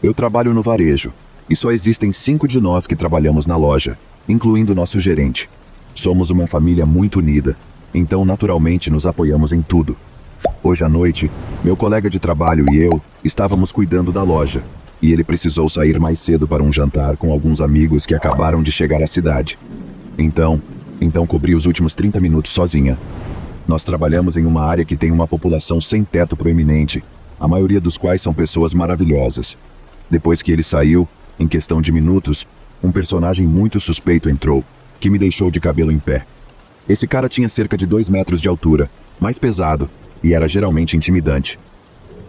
Eu trabalho no varejo, e só existem 5 de nós que trabalhamos na loja, incluindo nosso gerente. Somos uma família muito unida, então naturalmente nos apoiamos em tudo. Hoje à noite, meu colega de trabalho e eu estávamos cuidando da loja, e ele precisou sair mais cedo para um jantar com alguns amigos que acabaram de chegar à cidade. Então cobri os últimos 30 minutos sozinha. Nós trabalhamos em uma área que tem uma população sem teto proeminente, a maioria dos quais são pessoas maravilhosas. Depois que ele saiu, em questão de minutos, um personagem muito suspeito entrou, que me deixou de cabelo em pé. Esse cara tinha cerca de 2 metros de altura, mais pesado, e era geralmente intimidante.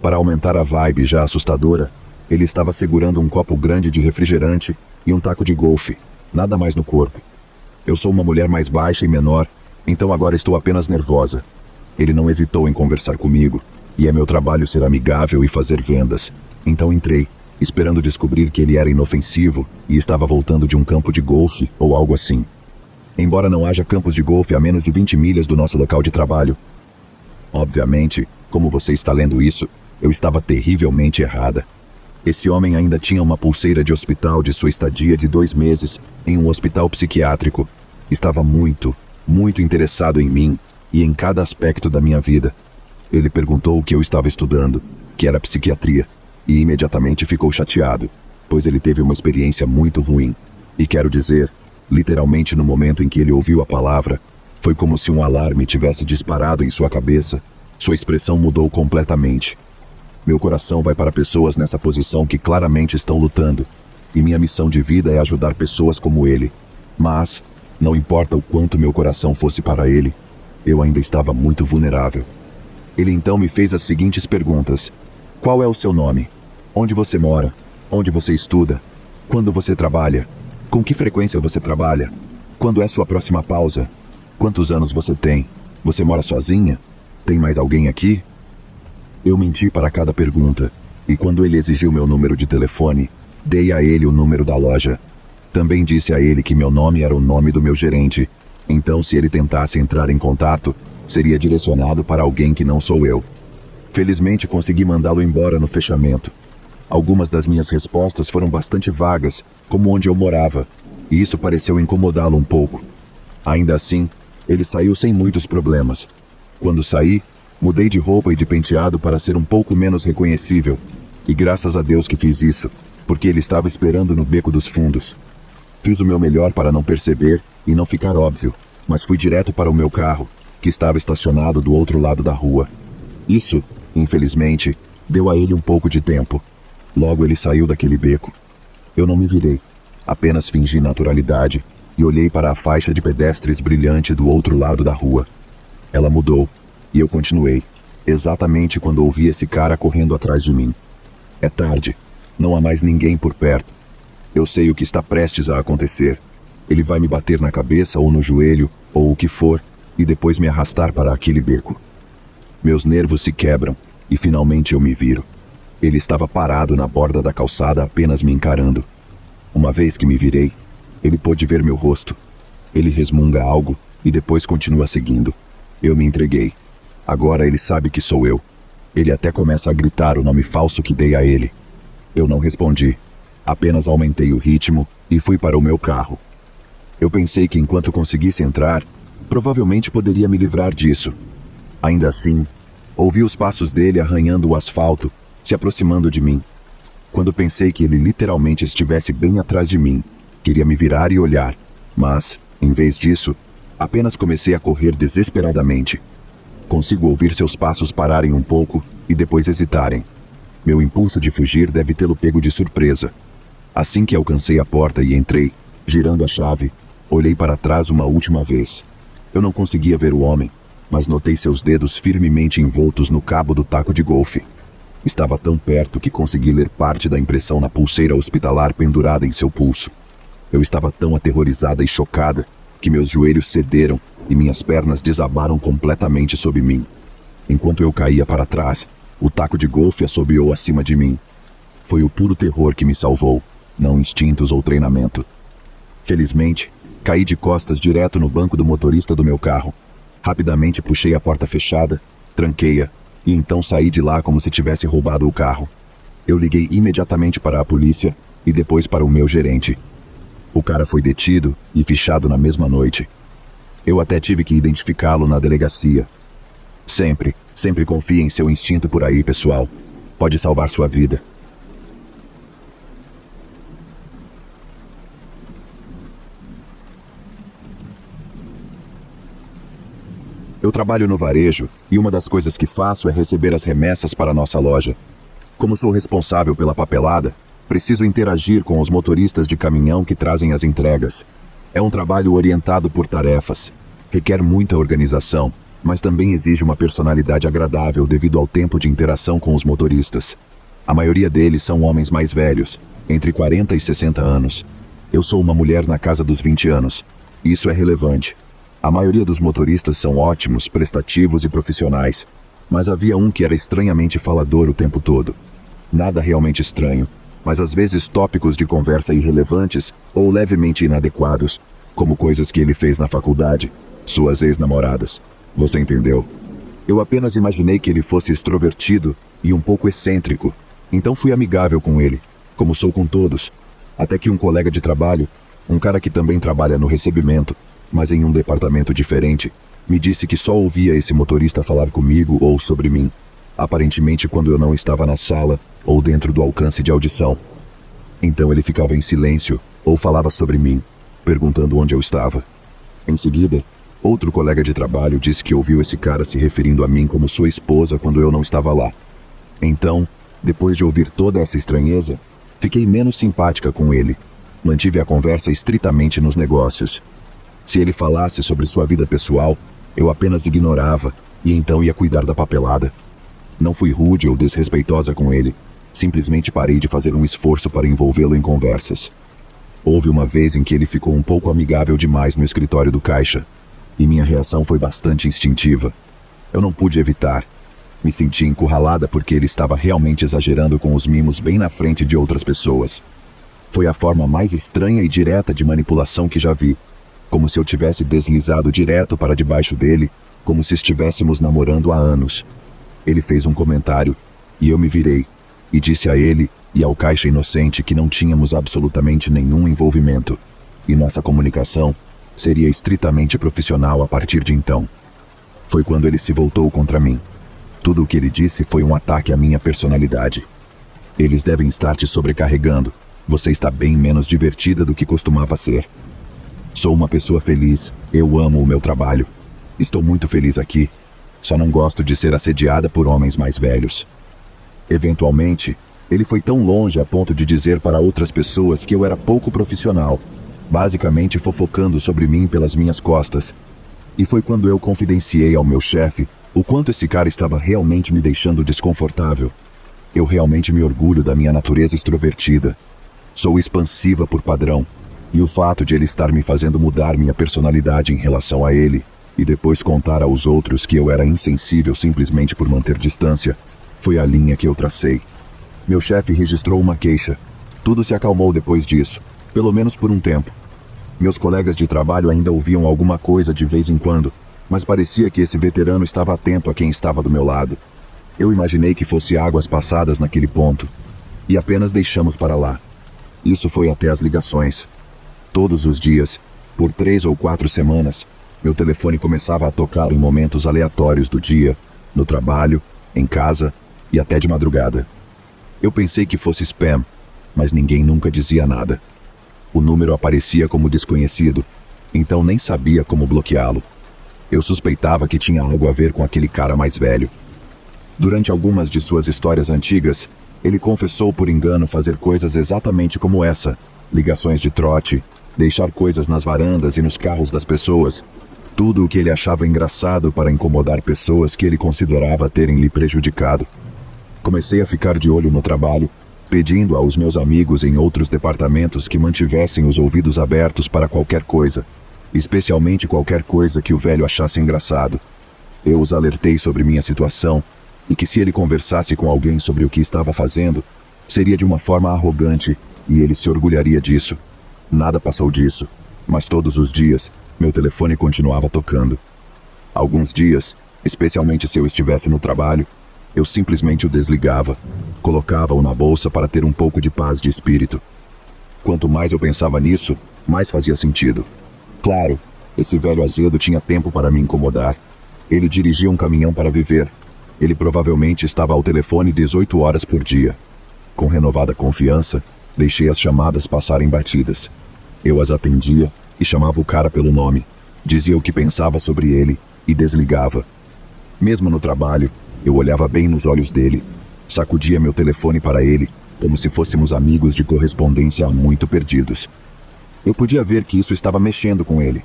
Para aumentar a vibe já assustadora, ele estava segurando um copo grande de refrigerante e um taco de golfe, nada mais no corpo. Eu sou uma mulher mais baixa e menor, então agora estou apenas nervosa. Ele não hesitou em conversar comigo, e é meu trabalho ser amigável e fazer vendas. Então entrei, esperando descobrir que ele era inofensivo e estava voltando de um campo de golfe ou algo assim. Embora não haja campos de golfe a menos de 20 milhas do nosso local de trabalho. Obviamente, como você está lendo isso, eu estava terrivelmente errada. Esse homem ainda tinha uma pulseira de hospital de sua estadia de 2 meses em um hospital psiquiátrico. Estava muito interessado em mim e em cada aspecto da minha vida. Ele perguntou o que eu estava estudando, que era psiquiatria, e imediatamente ficou chateado, pois ele teve uma experiência muito ruim. E quero dizer, literalmente no momento em que ele ouviu a palavra, foi como se um alarme tivesse disparado em sua cabeça. Sua expressão mudou completamente. Meu coração vai para pessoas nessa posição que claramente estão lutando, e minha missão de vida é ajudar pessoas como ele. Mas, não importa o quanto meu coração fosse para ele, eu ainda estava muito vulnerável. Ele então me fez as seguintes perguntas: qual é o seu nome? Onde você mora? Onde você estuda? Quando você trabalha? Com que frequência você trabalha? Quando é sua próxima pausa? Quantos anos você tem? Você mora sozinha? Tem mais alguém aqui? Eu menti para cada pergunta, e quando ele exigiu meu número de telefone, dei a ele o número da loja. Também disse a ele que meu nome era o nome do meu gerente, então se ele tentasse entrar em contato, seria direcionado para alguém que não sou eu. Felizmente consegui mandá-lo embora no fechamento. Algumas das minhas respostas foram bastante vagas, como onde eu morava, e isso pareceu incomodá-lo um pouco. Ainda assim, ele saiu sem muitos problemas. Quando saí, mudei de roupa e de penteado para ser um pouco menos reconhecível, e graças a Deus que fiz isso, porque ele estava esperando no beco dos fundos. Fiz o meu melhor para não perceber e não ficar óbvio, mas fui direto para o meu carro, que estava estacionado do outro lado da rua. Isso, infelizmente, deu a ele um pouco de tempo. Logo ele saiu daquele beco. Eu não me virei, apenas fingi naturalidade e olhei para a faixa de pedestres brilhante do outro lado da rua. Ela mudou, e eu continuei, exatamente quando ouvi esse cara correndo atrás de mim. É tarde, não há mais ninguém por perto. Eu sei o que está prestes a acontecer. Ele vai me bater na cabeça ou no joelho, ou o que for, e depois me arrastar para aquele beco. Meus nervos se quebram, e finalmente eu me viro. Ele estava parado na borda da calçada apenas me encarando. Uma vez que me virei, ele pôde ver meu rosto. Ele resmunga algo, e depois continua seguindo. Eu me entreguei. Agora ele sabe que sou eu. Ele até começa a gritar o nome falso que dei a ele. Eu não respondi. Apenas aumentei o ritmo e fui para o meu carro. Eu pensei que enquanto conseguisse entrar, provavelmente poderia me livrar disso. Ainda assim, ouvi os passos dele arranhando o asfalto, se aproximando de mim. Quando pensei que ele literalmente estivesse bem atrás de mim, queria me virar e olhar. Mas, em vez disso, apenas comecei a correr desesperadamente. Consigo ouvir seus passos pararem um pouco e depois hesitarem. Meu impulso de fugir deve tê-lo pego de surpresa. Assim que alcancei a porta e entrei, girando a chave, olhei para trás uma última vez. Eu não conseguia ver o homem, mas notei seus dedos firmemente envoltos no cabo do taco de golfe. Estava tão perto que consegui ler parte da impressão na pulseira hospitalar pendurada em seu pulso. Eu estava tão aterrorizada e chocada que meus joelhos cederam e minhas pernas desabaram completamente sob mim. Enquanto eu caía para trás, o taco de golfe assobiou acima de mim. Foi o puro terror que me salvou, não instintos ou treinamento. Felizmente, caí de costas direto no banco do motorista do meu carro. Rapidamente puxei a porta fechada, tranquei-a, e então saí de lá como se tivesse roubado o carro. Eu liguei imediatamente para a polícia e depois para o meu gerente. O cara foi detido e fichado na mesma noite. Eu até tive que identificá-lo na delegacia. Sempre confie em seu instinto por aí, pessoal. Pode salvar sua vida. Eu trabalho no varejo e uma das coisas que faço é receber as remessas para a nossa loja. Como sou responsável pela papelada, preciso interagir com os motoristas de caminhão que trazem as entregas. É um trabalho orientado por tarefas. Requer muita organização, mas também exige uma personalidade agradável devido ao tempo de interação com os motoristas. A maioria deles são homens mais velhos, entre 40 e 60 anos. Eu sou uma mulher na casa dos 20 anos. Isso é relevante. A maioria dos motoristas são ótimos, prestativos e profissionais, mas havia um que era estranhamente falador o tempo todo. Nada realmente estranho, mas às vezes tópicos de conversa irrelevantes ou levemente inadequados, como coisas que ele fez na faculdade, suas ex-namoradas. Você entendeu? Eu apenas imaginei que ele fosse extrovertido e um pouco excêntrico, então fui amigável com ele, como sou com todos, até que um colega de trabalho, um cara que também trabalha no recebimento, mas em um departamento diferente, me disse que só ouvia esse motorista falar comigo ou sobre mim, aparentemente quando eu não estava na sala ou dentro do alcance de audição. Então ele ficava em silêncio ou falava sobre mim, perguntando onde eu estava. Em seguida, outro colega de trabalho disse que ouviu esse cara se referindo a mim como sua esposa quando eu não estava lá. Então, depois de ouvir toda essa estranheza, fiquei menos simpática com ele. Mantive a conversa estritamente nos negócios. Se ele falasse sobre sua vida pessoal, eu apenas ignorava e então ia cuidar da papelada. Não fui rude ou desrespeitosa com ele, simplesmente parei de fazer um esforço para envolvê-lo em conversas. Houve uma vez em que ele ficou um pouco amigável demais no escritório do caixa, e minha reação foi bastante instintiva. Eu não pude evitar. Me senti encurralada porque ele estava realmente exagerando com os mimos bem na frente de outras pessoas. Foi a forma mais estranha e direta de manipulação que já vi. Como se eu tivesse deslizado direto para debaixo dele, como se estivéssemos namorando há anos. Ele fez um comentário, e eu me virei, e disse a ele e ao caixa inocente que não tínhamos absolutamente nenhum envolvimento, e nossa comunicação seria estritamente profissional a partir de então. Foi quando ele se voltou contra mim. Tudo o que ele disse foi um ataque à minha personalidade. Eles devem estar te sobrecarregando. Você está bem menos divertida do que costumava ser. Sou uma pessoa feliz, eu amo o meu trabalho. Estou muito feliz aqui. Só não gosto de ser assediada por homens mais velhos. Eventualmente, ele foi tão longe a ponto de dizer para outras pessoas que eu era pouco profissional, basicamente fofocando sobre mim pelas minhas costas. E foi quando eu confidenciei ao meu chefe o quanto esse cara estava realmente me deixando desconfortável. Eu realmente me orgulho da minha natureza extrovertida. Sou expansiva por padrão. E o fato de ele estar me fazendo mudar minha personalidade em relação a ele, e depois contar aos outros que eu era insensível simplesmente por manter distância, foi a linha que eu tracei. Meu chefe registrou uma queixa. Tudo se acalmou depois disso, pelo menos por um tempo. Meus colegas de trabalho ainda ouviam alguma coisa de vez em quando, mas parecia que esse veterano estava atento a quem estava do meu lado. Eu imaginei que fosse águas passadas naquele ponto, e apenas deixamos para lá. Isso foi até as ligações. Todos os dias, por 3 ou 4 semanas, meu telefone começava a tocar em momentos aleatórios do dia, no trabalho, em casa e até de madrugada. Eu pensei que fosse spam, mas ninguém nunca dizia nada. O número aparecia como desconhecido, então nem sabia como bloqueá-lo. Eu suspeitava que tinha algo a ver com aquele cara mais velho. Durante algumas de suas histórias antigas, ele confessou por engano fazer coisas exatamente como essa: ligações de trote, deixar coisas nas varandas e nos carros das pessoas, tudo o que ele achava engraçado para incomodar pessoas que ele considerava terem lhe prejudicado. Comecei a ficar de olho no trabalho, pedindo aos meus amigos em outros departamentos que mantivessem os ouvidos abertos para qualquer coisa, especialmente qualquer coisa que o velho achasse engraçado. Eu os alertei sobre minha situação e que se ele conversasse com alguém sobre o que estava fazendo, seria de uma forma arrogante e ele se orgulharia disso. Nada passou disso, mas todos os dias, meu telefone continuava tocando. Alguns dias, especialmente se eu estivesse no trabalho, Eu simplesmente o desligava, colocava-o na bolsa para ter um pouco de paz de espírito. Quanto mais eu pensava nisso, mais fazia sentido. Claro, esse velho azedo tinha tempo para me incomodar. Ele dirigia um caminhão para viver. Ele provavelmente estava ao telefone 18 horas por dia. Com renovada confiança, deixei as chamadas passarem batidas. Eu as atendia e chamava o cara pelo nome. Dizia o que pensava sobre ele e desligava. Mesmo no trabalho, eu olhava bem nos olhos dele. Sacudia meu telefone para ele, como se fôssemos amigos de correspondência há muito perdidos. Eu podia ver que isso estava mexendo com ele.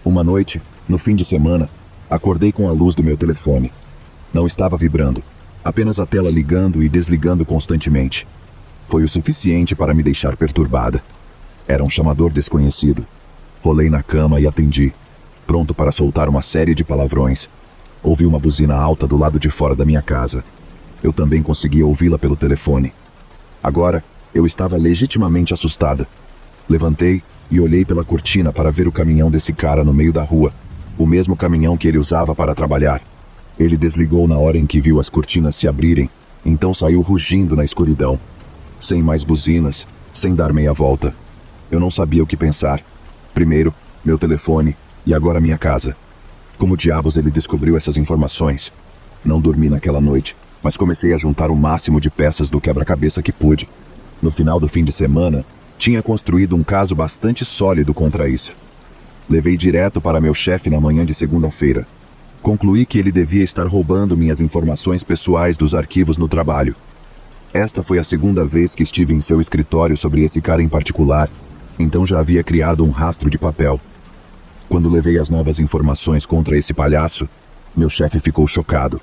Uma noite, no fim de semana, acordei com a luz do meu telefone. Não estava vibrando, apenas a tela ligando e desligando constantemente. Foi o suficiente para me deixar perturbada. Era um chamador desconhecido. Rolei na cama e atendi, pronto para soltar uma série de palavrões. Ouvi uma buzina alta do lado de fora da minha casa. Eu também conseguia ouvi-la pelo telefone. Agora, eu estava legitimamente assustada. Levantei e olhei pela cortina para ver o caminhão desse cara no meio da rua, o mesmo caminhão que ele usava para trabalhar. Ele desligou na hora em que viu as cortinas se abrirem, então saiu rugindo na escuridão. Sem mais buzinas, sem dar meia volta. Eu não sabia o que pensar. Primeiro, meu telefone e agora minha casa. Como diabos ele descobriu essas informações? Não dormi naquela noite, mas comecei a juntar o máximo de peças do quebra-cabeça que pude. No final do fim de semana, tinha construído um caso bastante sólido contra isso. Levei direto para meu chefe na manhã de segunda-feira. Concluí que ele devia estar roubando minhas informações pessoais dos arquivos no trabalho. Esta foi a segunda vez que estive em seu escritório sobre esse cara em particular, então já havia criado um rastro de papel. Quando levei as novas informações contra esse palhaço, meu chefe ficou chocado.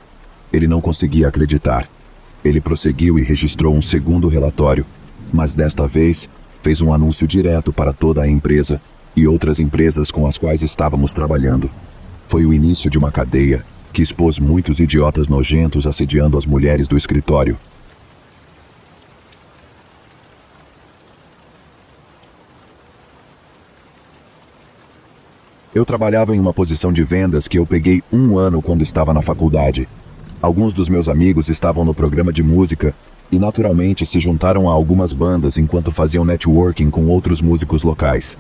Ele não conseguia acreditar. Ele prosseguiu e registrou um segundo relatório, mas desta vez fez um anúncio direto para toda a empresa e outras empresas com as quais estávamos trabalhando. Foi o início de uma cadeia que expôs muitos idiotas nojentos assediando as mulheres do escritório. Eu trabalhava em uma posição de vendas que eu peguei 1 ano quando estava na faculdade. Alguns dos meus amigos estavam no programa de música e naturalmente se juntaram a algumas bandas enquanto faziam networking com outros músicos locais.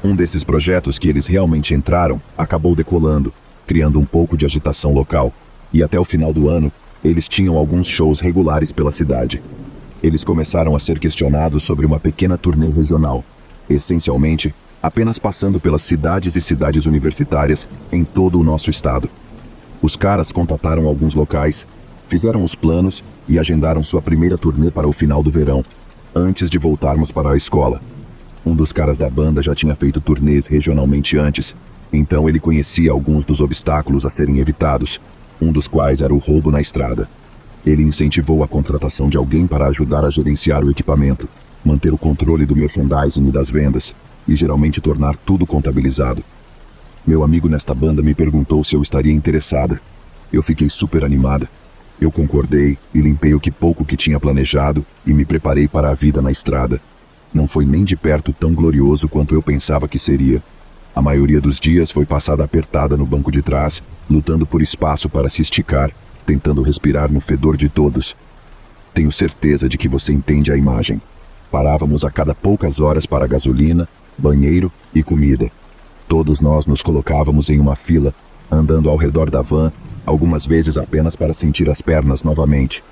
Um desses projetos que eles realmente entraram acabou decolando, criando um pouco de agitação local, e até o final do ano, eles tinham alguns shows regulares pela cidade. Eles começaram a ser questionados sobre uma pequena turnê regional, essencialmente apenas passando pelas cidades e cidades universitárias em todo o nosso estado. Os caras contataram alguns locais, fizeram os planos e agendaram sua primeira turnê para o final do verão, antes de voltarmos para a escola. Um dos caras da banda já tinha feito turnês regionalmente antes, então ele conhecia alguns dos obstáculos a serem evitados, um dos quais era o roubo na estrada. Ele incentivou a contratação de alguém para ajudar a gerenciar o equipamento, manter o controle do merchandising e das vendas, e geralmente tornar tudo contabilizado. Meu amigo nesta banda me perguntou se eu estaria interessada. Eu fiquei super animada. Eu concordei e limpei o que pouco que tinha planejado e me preparei para a vida na estrada. Não foi nem de perto tão glorioso quanto eu pensava que seria. A maioria dos dias foi passada apertada no banco de trás, lutando por espaço para se esticar, tentando respirar no fedor de todos. Tenho certeza de que você entende a imagem. Parávamos a cada poucas horas para gasolina, banheiro e comida. Todos nós nos colocávamos em uma fila, andando ao redor da van, algumas vezes apenas para sentir as pernas novamente.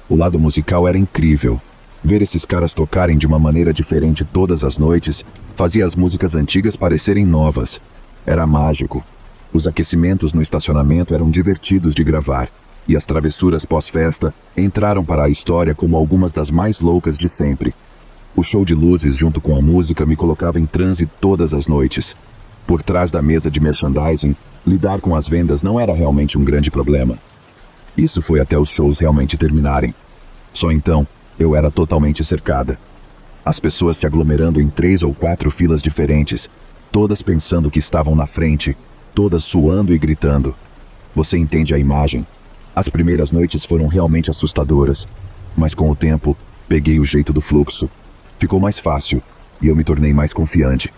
O lado musical era incrível. Ver esses caras tocarem de uma maneira diferente todas as noites fazia as músicas antigas parecerem novas. Era mágico. Os aquecimentos no estacionamento eram divertidos de gravar, e as travessuras pós-festa entraram para a história como algumas das mais loucas de sempre. O show de luzes junto com a música me colocava em transe todas as noites. Por trás da mesa de merchandising, lidar com as vendas não era realmente um grande problema. Isso foi até os shows realmente terminarem. Só então, eu era totalmente cercada. As pessoas se aglomerando em 3 ou 4 filas diferentes, todas pensando que estavam na frente, todas suando e gritando. Você entende a imagem? As primeiras noites foram realmente assustadoras, mas com o tempo, peguei o jeito do fluxo. Ficou mais fácil, e eu me tornei mais confiante.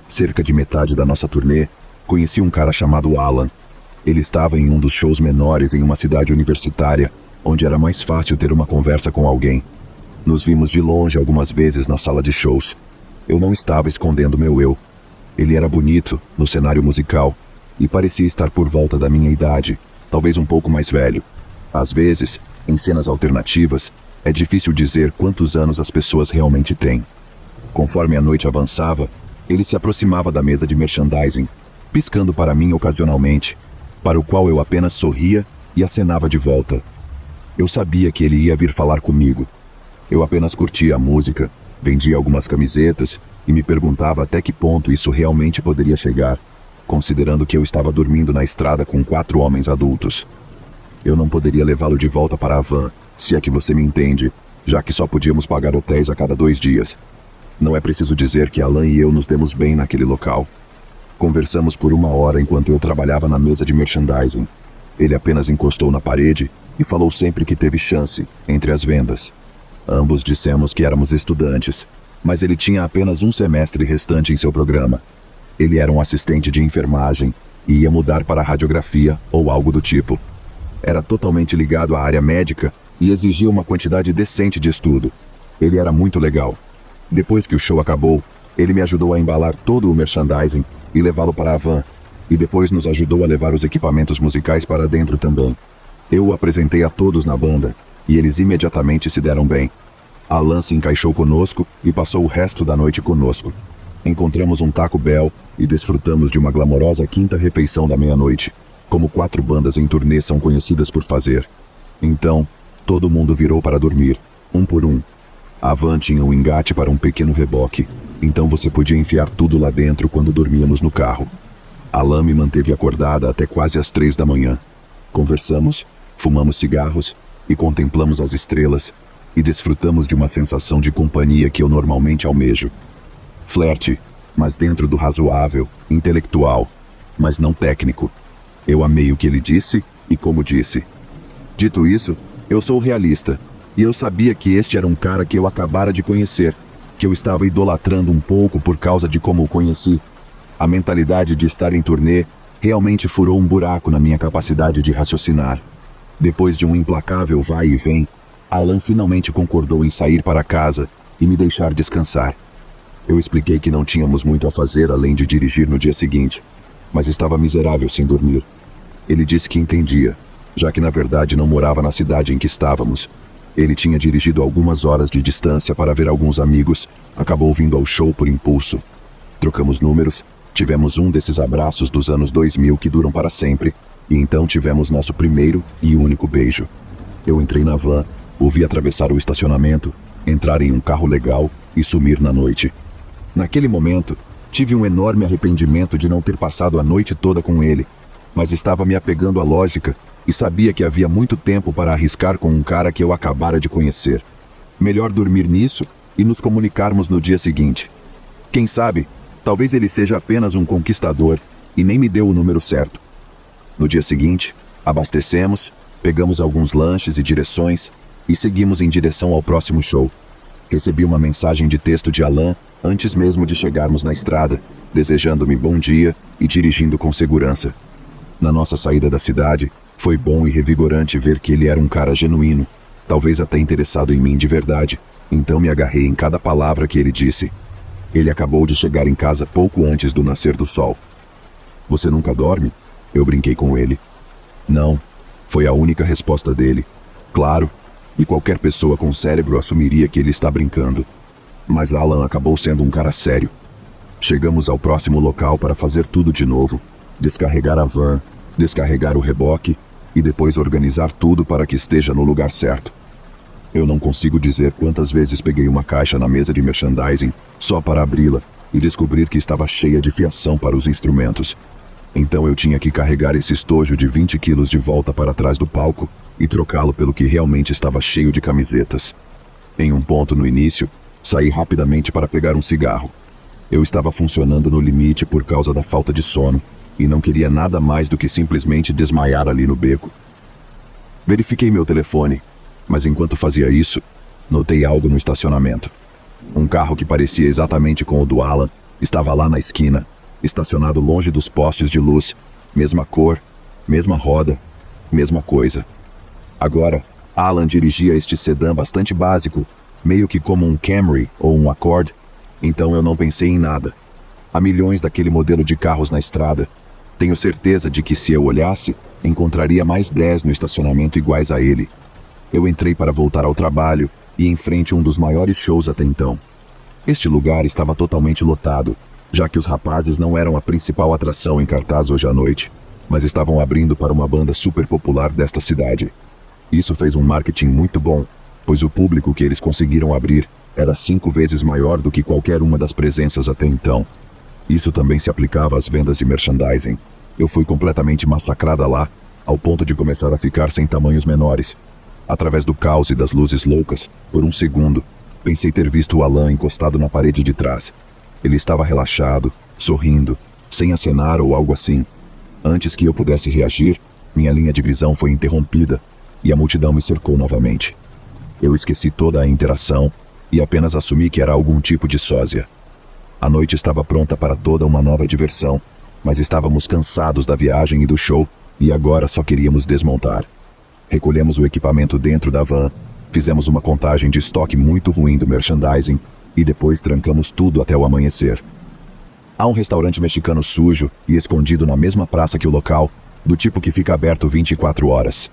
Cerca de metade da nossa turnê, conheci um cara chamado Alan. Ele estava em um dos shows menores em uma cidade universitária, onde era mais fácil ter uma conversa com alguém. Nos vimos de longe algumas vezes na sala de shows. Eu não estava escondendo meu eu. Ele era bonito, no cenário musical, e parecia estar por volta da minha idade, talvez um pouco mais velho. Às vezes, em cenas alternativas, é difícil dizer quantos anos as pessoas realmente têm. Conforme a noite avançava, ele se aproximava da mesa de merchandising, piscando para mim ocasionalmente, para o qual eu apenas sorria e acenava de volta. Eu sabia que ele ia vir falar comigo. Eu apenas curtia a música, vendia algumas camisetas e me perguntava até que ponto isso realmente poderia chegar, considerando que eu estava dormindo na estrada com 4 homens adultos. Eu não poderia levá-lo de volta para a van, se é que você me entende, já que só podíamos pagar hotéis a cada 2 dias. Não é preciso dizer que Alan e eu nos demos bem naquele local. Conversamos por 1 hora enquanto eu trabalhava na mesa de merchandising. Ele apenas encostou na parede e falou sempre que teve chance entre as vendas. Ambos dissemos que éramos estudantes, mas ele tinha apenas 1 semestre restante em seu programa. Ele era um assistente de enfermagem e ia mudar para a radiografia ou algo do tipo. Era totalmente ligado à área médica e exigia uma quantidade decente de estudo. Ele era muito legal. Depois que o show acabou, ele me ajudou a embalar todo o merchandising e levá-lo para a van, e depois nos ajudou a levar os equipamentos musicais para dentro também. Eu o apresentei a todos na banda, e eles imediatamente se deram bem. Alan se encaixou conosco e passou o resto da noite conosco. Encontramos um Taco Bell e desfrutamos de uma glamourosa quinta refeição da meia-noite, como 4 bandas em turnê são conhecidas por fazer. Então, todo mundo virou para dormir, um por um. A van tinha um engate para um pequeno reboque, então você podia enfiar tudo lá dentro quando dormíamos no carro. Alan me manteve acordada até quase às 3 da manhã. Conversamos, fumamos cigarros e contemplamos as estrelas e desfrutamos de uma sensação de companhia que eu normalmente almejo. Flerte, mas dentro do razoável, intelectual, mas não técnico. Eu amei o que ele disse e como disse. Dito isso, eu sou realista, e eu sabia que este era um cara que eu acabara de conhecer, que eu estava idolatrando um pouco por causa de como o conheci. A mentalidade de estar em turnê realmente furou um buraco na minha capacidade de raciocinar. Depois de um implacável vai e vem, Alan finalmente concordou em sair para casa e me deixar descansar. Eu expliquei que não tínhamos muito a fazer além de dirigir no dia seguinte, mas estava miserável sem dormir. Ele disse que entendia, já que na verdade não morava na cidade em que estávamos. Ele tinha dirigido algumas horas de distância para ver alguns amigos, acabou vindo ao show por impulso. Trocamos números, tivemos um desses abraços dos anos 2000 que duram para sempre, e então tivemos nosso primeiro e único beijo. Eu entrei na van, o vi atravessar o estacionamento, entrar em um carro legal e sumir na noite. Naquele momento, tive um enorme arrependimento de não ter passado a noite toda com ele, mas estava me apegando à lógica e sabia que havia muito tempo para arriscar com um cara que eu acabara de conhecer. Melhor dormir nisso e nos comunicarmos no dia seguinte. Quem sabe, talvez ele seja apenas um conquistador e nem me deu o número certo. No dia seguinte, abastecemos, pegamos alguns lanches e direções e seguimos em direção ao próximo show. Recebi uma mensagem de texto de Alan antes mesmo de chegarmos na estrada, desejando-me bom dia e dirigindo com segurança. Na nossa saída da cidade, foi bom e revigorante ver que ele era um cara genuíno, talvez até interessado em mim de verdade, então me agarrei em cada palavra que ele disse. Ele acabou de chegar em casa pouco antes do nascer do sol. "Você nunca dorme?" Eu brinquei com ele. "Não", foi a única resposta dele. Claro, e qualquer pessoa com cérebro assumiria que ele está brincando. Mas Alan acabou sendo um cara sério. Chegamos ao próximo local para fazer tudo de novo, descarregar a van, descarregar o reboque e depois organizar tudo para que esteja no lugar certo. Eu não consigo dizer quantas vezes peguei uma caixa na mesa de merchandising só para abri-la e descobrir que estava cheia de fiação para os instrumentos. Então eu tinha que carregar esse estojo de 20 quilos de volta para trás do palco e trocá-lo pelo que realmente estava cheio de camisetas. Em um ponto no início, saí rapidamente para pegar um cigarro. Eu estava funcionando no limite por causa da falta de sono e não queria nada mais do que simplesmente desmaiar ali no beco. Verifiquei meu telefone, mas enquanto fazia isso, notei algo no estacionamento. Um carro que parecia exatamente com o do Alan estava lá na esquina, estacionado longe dos postes de luz, mesma cor, mesma roda, mesma coisa. Agora, Alan dirigia este sedã bastante básico, meio que como um Camry ou um Accord, então eu não pensei em nada. Há milhões daquele modelo de carros na estrada. Tenho certeza de que se eu olhasse, encontraria mais 10 no estacionamento iguais a ele. Eu entrei para voltar ao trabalho e em frente a um dos maiores shows até então. Este lugar estava totalmente lotado, já que os rapazes não eram a principal atração em cartaz hoje à noite, mas estavam abrindo para uma banda super popular desta cidade. Isso fez um marketing muito bom, pois o público que eles conseguiram abrir era 5 vezes maior do que qualquer uma das presenças até então. Isso também se aplicava às vendas de merchandising. Eu fui completamente massacrada lá, ao ponto de começar a ficar sem tamanhos menores. Através do caos e das luzes loucas, por um segundo, pensei ter visto o Alan encostado na parede de trás. Ele estava relaxado, sorrindo, sem acenar ou algo assim. Antes que eu pudesse reagir, minha linha de visão foi interrompida e a multidão me cercou novamente. Eu esqueci toda a interação e apenas assumi que era algum tipo de sósia. A noite estava pronta para toda uma nova diversão, mas estávamos cansados da viagem e do show e agora só queríamos desmontar. Recolhemos o equipamento dentro da van, fizemos uma contagem de estoque muito ruim do merchandising e depois trancamos tudo até o amanhecer. Há um restaurante mexicano sujo e escondido na mesma praça que o local, do tipo que fica aberto 24 horas.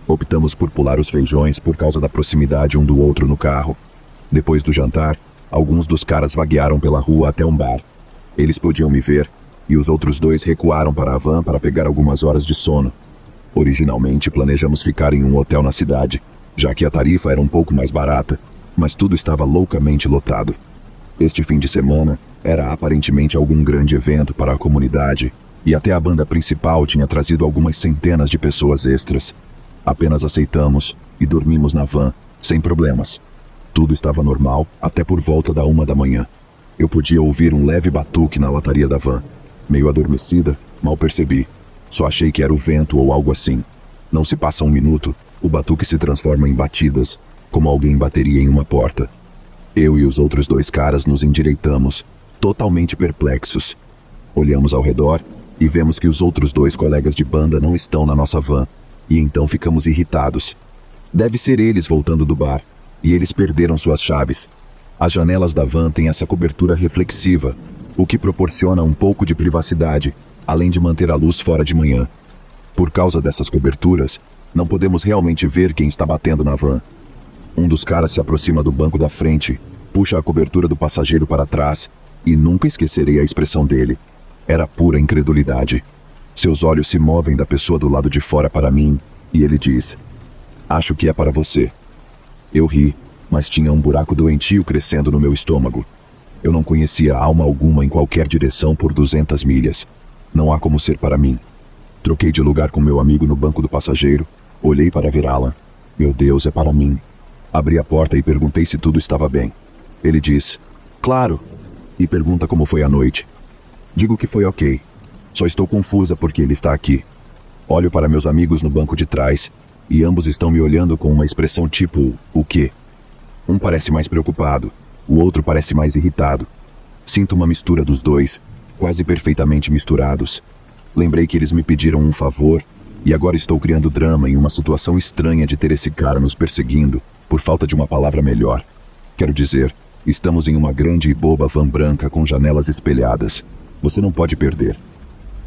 Optamos por pular os feijões por causa da proximidade um do outro no carro. Depois do jantar, alguns dos caras vaguearam pela rua até um bar. Eles podiam me ver, e os outros 2 recuaram para a van para pegar algumas horas de sono. Originalmente planejamos ficar em um hotel na cidade, já que a tarifa era um pouco mais barata, mas tudo estava loucamente lotado. Este fim de semana era aparentemente algum grande evento para a comunidade, e até a banda principal tinha trazido algumas centenas de pessoas extras. Apenas aceitamos e dormimos na van, sem problemas. Tudo estava normal até por volta da 1 da manhã. Eu podia ouvir um leve batuque na lataria da van. Meio adormecida, mal percebi. Só achei que era o vento ou algo assim. Não se passa um minuto, o batuque se transforma em batidas, como alguém bateria em uma porta. Eu e os outros 2 caras nos endireitamos, totalmente perplexos. Olhamos ao redor e vemos que os outros 2 colegas de banda não estão na nossa van, e então ficamos irritados. Deve ser eles voltando do bar, e eles perderam suas chaves. As janelas da van têm essa cobertura reflexiva, o que proporciona um pouco de privacidade, além de manter a luz fora de manhã. Por causa dessas coberturas, não podemos realmente ver quem está batendo na van. Um dos caras se aproxima do banco da frente, puxa a cobertura do passageiro para trás, e nunca esquecerei a expressão dele. Era pura incredulidade. Seus olhos se movem da pessoa do lado de fora para mim, e ele diz: "Acho que é para você." Eu ri, mas tinha um buraco doentio crescendo no meu estômago. Eu não conhecia alma alguma em qualquer direção por 200 milhas. Não há como ser para mim. Troquei de lugar com meu amigo no banco do passageiro, olhei para ver Alan. Meu Deus, é para mim. Abri a porta e perguntei se tudo estava bem. Ele diz: "Claro", e pergunta como foi a noite. Digo que foi ok. Só estou confusa porque ele está aqui. Olho para meus amigos no banco de trás, e ambos estão me olhando com uma expressão tipo, o quê? Um parece mais preocupado, o outro parece mais irritado. Sinto uma mistura dos 2, quase perfeitamente misturados. Lembrei que eles me pediram um favor, e agora estou criando drama em uma situação estranha de ter esse cara nos perseguindo, por falta de uma palavra melhor. Quero dizer, estamos em uma grande e boba van branca com janelas espelhadas. Você não pode perder.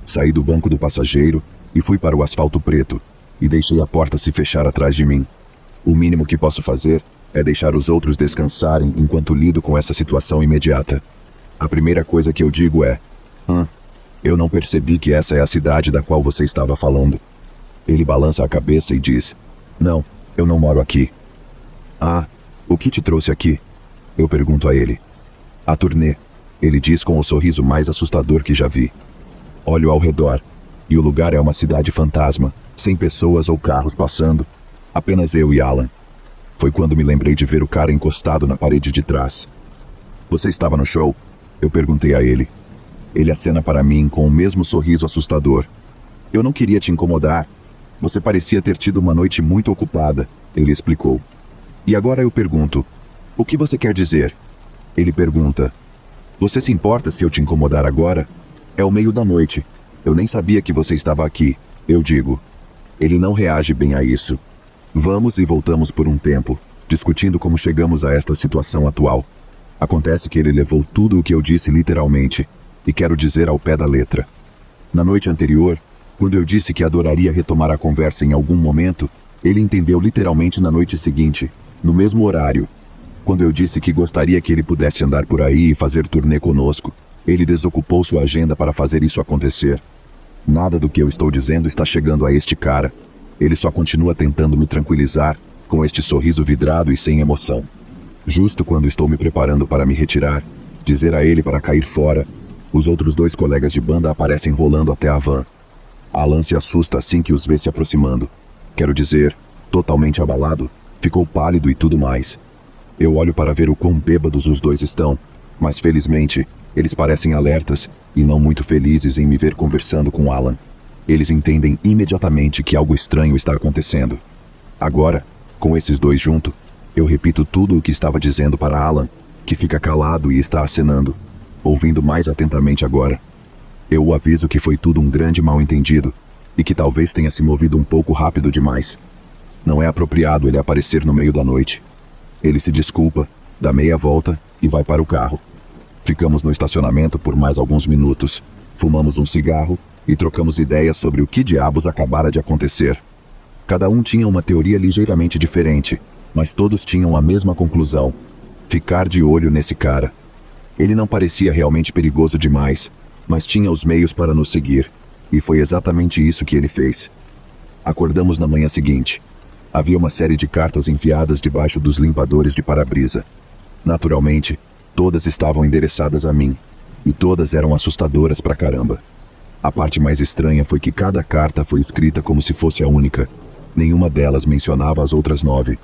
Saí do banco do passageiro e fui para o asfalto preto, e deixei a porta se fechar atrás de mim. O mínimo que posso fazer é deixar os outros descansarem enquanto lido com essa situação imediata. A primeira coisa que eu digo é: eu não percebi que essa é a cidade da qual você estava falando." Ele balança a cabeça e diz: "Não, eu não moro aqui." "Ah, o que te trouxe aqui?" Eu pergunto a ele. "A turnê", ele diz com o sorriso mais assustador que já vi. Olho ao redor, e o lugar é uma cidade fantasma, sem pessoas ou carros passando. Apenas eu e Alan. Foi quando me lembrei de ver o cara encostado na parede de trás. "Você estava no show?" Eu perguntei a ele. Ele acena para mim com o mesmo sorriso assustador. "Eu não queria te incomodar. Você parecia ter tido uma noite muito ocupada", ele explicou. "E agora eu pergunto, o que você quer dizer?" Ele pergunta: "Você se importa se eu te incomodar agora? É o meio da noite. Eu nem sabia que você estava aqui", eu digo. Ele não reage bem a isso. Vamos e voltamos por um tempo, discutindo como chegamos a esta situação atual. Acontece que ele levou tudo o que eu disse literalmente, e quero dizer ao pé da letra. Na noite anterior, quando eu disse que adoraria retomar a conversa em algum momento, ele entendeu literalmente na noite seguinte, no mesmo horário. Quando eu disse que gostaria que ele pudesse andar por aí e fazer turnê conosco, ele desocupou sua agenda para fazer isso acontecer. Nada do que eu estou dizendo está chegando a este cara. Ele só continua tentando me tranquilizar, com este sorriso vidrado e sem emoção. Justo quando estou me preparando para me retirar, dizer a ele para cair fora, os outros 2 colegas de banda aparecem rolando até a van. Alan se assusta assim que os vê se aproximando. Quero dizer, totalmente abalado, ficou pálido e tudo mais. Eu olho para ver o quão bêbados os 2 estão, mas felizmente, eles parecem alertas e não muito felizes em me ver conversando com Alan. Eles entendem imediatamente que algo estranho está acontecendo. Agora, com esses 2 junto, eu repito tudo o que estava dizendo para Alan, que fica calado e está acenando, ouvindo mais atentamente agora. Eu o aviso que foi tudo um grande mal-entendido e que talvez tenha se movido um pouco rápido demais. Não é apropriado ele aparecer no meio da noite. Ele se desculpa, dá meia volta e vai para o carro. Ficamos no estacionamento por mais alguns minutos, fumamos um cigarro e trocamos ideias sobre o que diabos acabara de acontecer. Cada um tinha uma teoria ligeiramente diferente, mas todos tinham a mesma conclusão: ficar de olho nesse cara. Ele não parecia realmente perigoso demais, mas tinha os meios para nos seguir, e foi exatamente isso que ele fez. Acordamos na manhã seguinte. Havia uma série de cartas enfiadas debaixo dos limpadores de para-brisa. Naturalmente, todas estavam endereçadas a mim, e todas eram assustadoras pra caramba. A parte mais estranha foi que cada carta foi escrita como se fosse a única. Nenhuma delas mencionava as outras 9.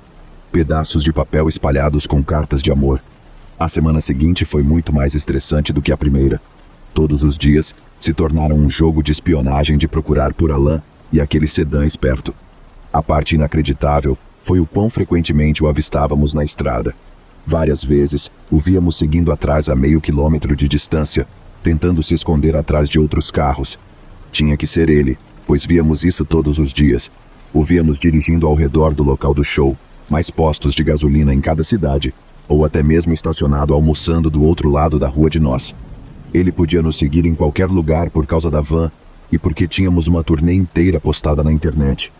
Pedaços de papel espalhados com cartas de amor. A semana seguinte foi muito mais estressante do que a primeira. Todos os dias se tornaram um jogo de espionagem de procurar por Alan e aquele sedã esperto. A parte inacreditável foi o quão frequentemente o avistávamos na estrada. Várias vezes o víamos seguindo atrás a meio quilômetro de distância, tentando se esconder atrás de outros carros. Tinha que ser ele, pois víamos isso todos os dias. O víamos dirigindo ao redor do local do show, mais postos de gasolina em cada cidade, ou até mesmo estacionado almoçando do outro lado da rua de nós. Ele podia nos seguir em qualquer lugar por causa da van e porque tínhamos uma turnê inteira postada na internet.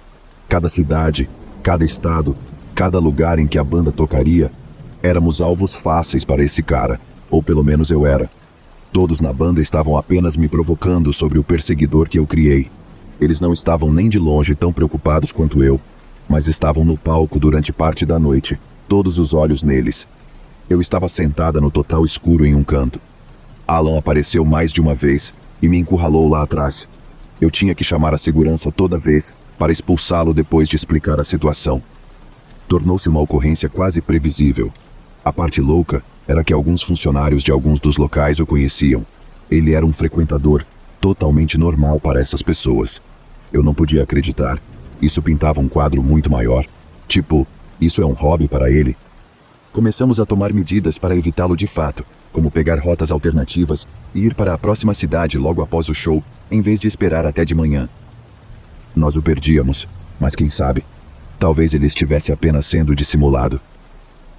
Cada cidade, cada estado, cada lugar em que a banda tocaria, éramos alvos fáceis para esse cara, ou pelo menos eu era. Todos na banda estavam apenas me provocando sobre o perseguidor que eu criei. Eles não estavam nem de longe tão preocupados quanto eu, mas estavam no palco durante parte da noite, todos os olhos neles. Eu estava sentada no total escuro em um canto. Alan apareceu mais de uma vez e me encurralou lá atrás. Eu tinha que chamar a segurança toda vez para expulsá-lo depois de explicar a situação. Tornou-se uma ocorrência quase previsível. A parte louca era que alguns funcionários de alguns dos locais o conheciam. Ele era um frequentador totalmente normal para essas pessoas. Eu não podia acreditar. Isso pintava um quadro muito maior. Tipo, isso é um hobby para ele? Começamos a tomar medidas para evitá-lo de fato, como pegar rotas alternativas e ir para a próxima cidade logo após o show, em vez de esperar até de manhã. Nós o perdíamos, mas quem sabe, talvez ele estivesse apenas sendo dissimulado.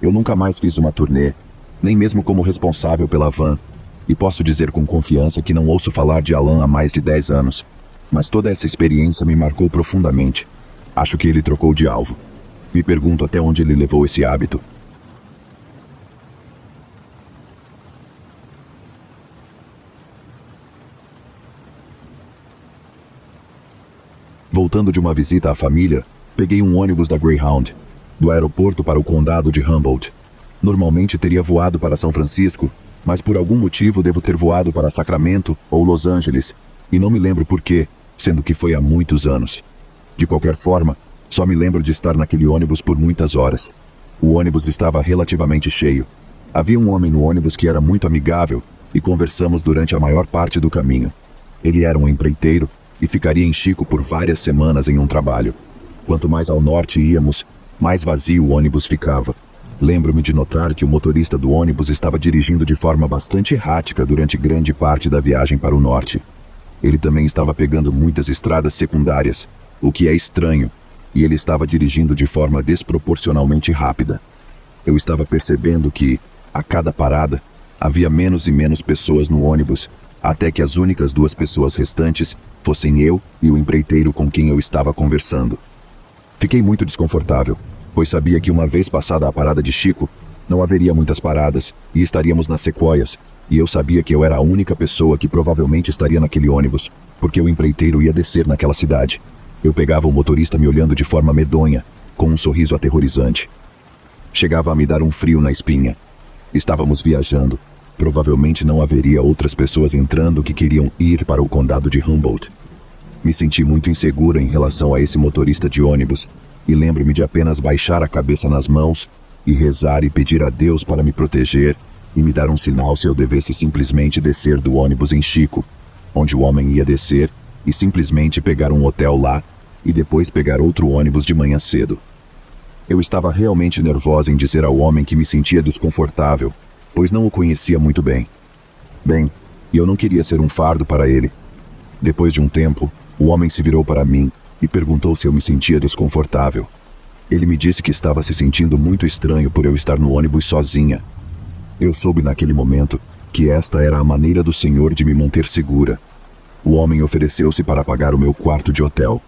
Eu nunca mais fiz uma turnê, nem mesmo como responsável pela van, e posso dizer com confiança que não ouço falar de Alan há mais de 10 anos, mas toda essa experiência me marcou profundamente. Acho que ele trocou de alvo. Me pergunto até onde ele levou esse hábito. Voltando de uma visita à família, peguei um ônibus da Greyhound, do aeroporto para o condado de Humboldt. Normalmente teria voado para São Francisco, mas por algum motivo devo ter voado para Sacramento ou Los Angeles, e não me lembro por quê, sendo que foi há muitos anos. De qualquer forma, só me lembro de estar naquele ônibus por muitas horas. O ônibus estava relativamente cheio. Havia um homem no ônibus que era muito amigável e conversamos durante a maior parte do caminho. Ele era um empreiteiro e ficaria em Chico por várias semanas em um trabalho. Quanto mais ao norte íamos, mais vazio o ônibus ficava. Lembro-me de notar que o motorista do ônibus estava dirigindo de forma bastante errática durante grande parte da viagem para o norte. Ele também estava pegando muitas estradas secundárias, o que é estranho, e ele estava dirigindo de forma desproporcionalmente rápida. Eu estava percebendo que, a cada parada, havia menos e menos pessoas no ônibus, até que as únicas duas pessoas restantes fossem eu e o empreiteiro com quem eu estava conversando. Fiquei muito desconfortável, pois sabia que uma vez passada a parada de Chico, não haveria muitas paradas e estaríamos nas Sequoias, e eu sabia que eu era a única pessoa que provavelmente estaria naquele ônibus, porque o empreiteiro ia descer naquela cidade. Eu pegava o motorista me olhando de forma medonha, com um sorriso aterrorizante. Chegava a me dar um frio na espinha. Estávamos viajando. Provavelmente não haveria outras pessoas entrando que queriam ir para o condado de Humboldt. Me senti muito insegura em relação a esse motorista de ônibus, e lembro-me de apenas baixar a cabeça nas mãos e rezar e pedir a Deus para me proteger e me dar um sinal se eu devesse simplesmente descer do ônibus em Chico, onde o homem ia descer, e simplesmente pegar um hotel lá e depois pegar outro ônibus de manhã cedo. Eu estava realmente nervosa em dizer ao homem que me sentia desconfortável, pois não o conhecia muito bem. E eu não queria ser um fardo para ele. Depois de um tempo, o homem se virou para mim e perguntou se eu me sentia desconfortável. Ele me disse que estava se sentindo muito estranho por eu estar no ônibus sozinha. Eu soube naquele momento que esta era a maneira do Senhor de me manter segura. O homem ofereceu-se para pagar o meu quarto de hotel.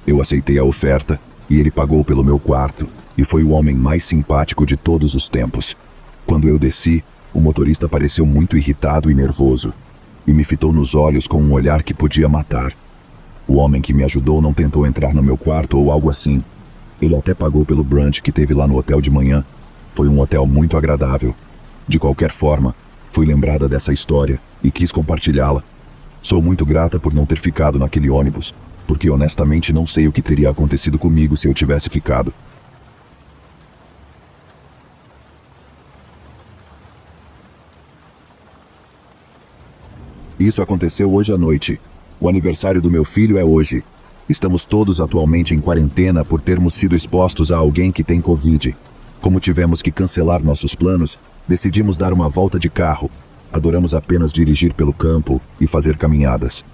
Eu aceitei a oferta e ele pagou pelo meu quarto, e foi o homem mais simpático de todos os tempos. Quando eu desci, o motorista pareceu muito irritado e nervoso, e me fitou nos olhos com um olhar que podia matar. O homem que me ajudou não tentou entrar no meu quarto ou algo assim. Ele até pagou pelo brunch que teve lá no hotel de manhã. Foi um hotel muito agradável. De qualquer forma, fui lembrada dessa história e quis compartilhá-la. Sou muito grata por não ter ficado naquele ônibus, porque honestamente não sei o que teria acontecido comigo se eu tivesse ficado. Isso aconteceu hoje à noite. O aniversário do meu filho é hoje. Estamos todos atualmente em quarentena por termos sido expostos a alguém que tem Covid. Como tivemos que cancelar nossos planos, decidimos dar uma volta de carro. Adoramos apenas dirigir pelo campo e fazer caminhadas.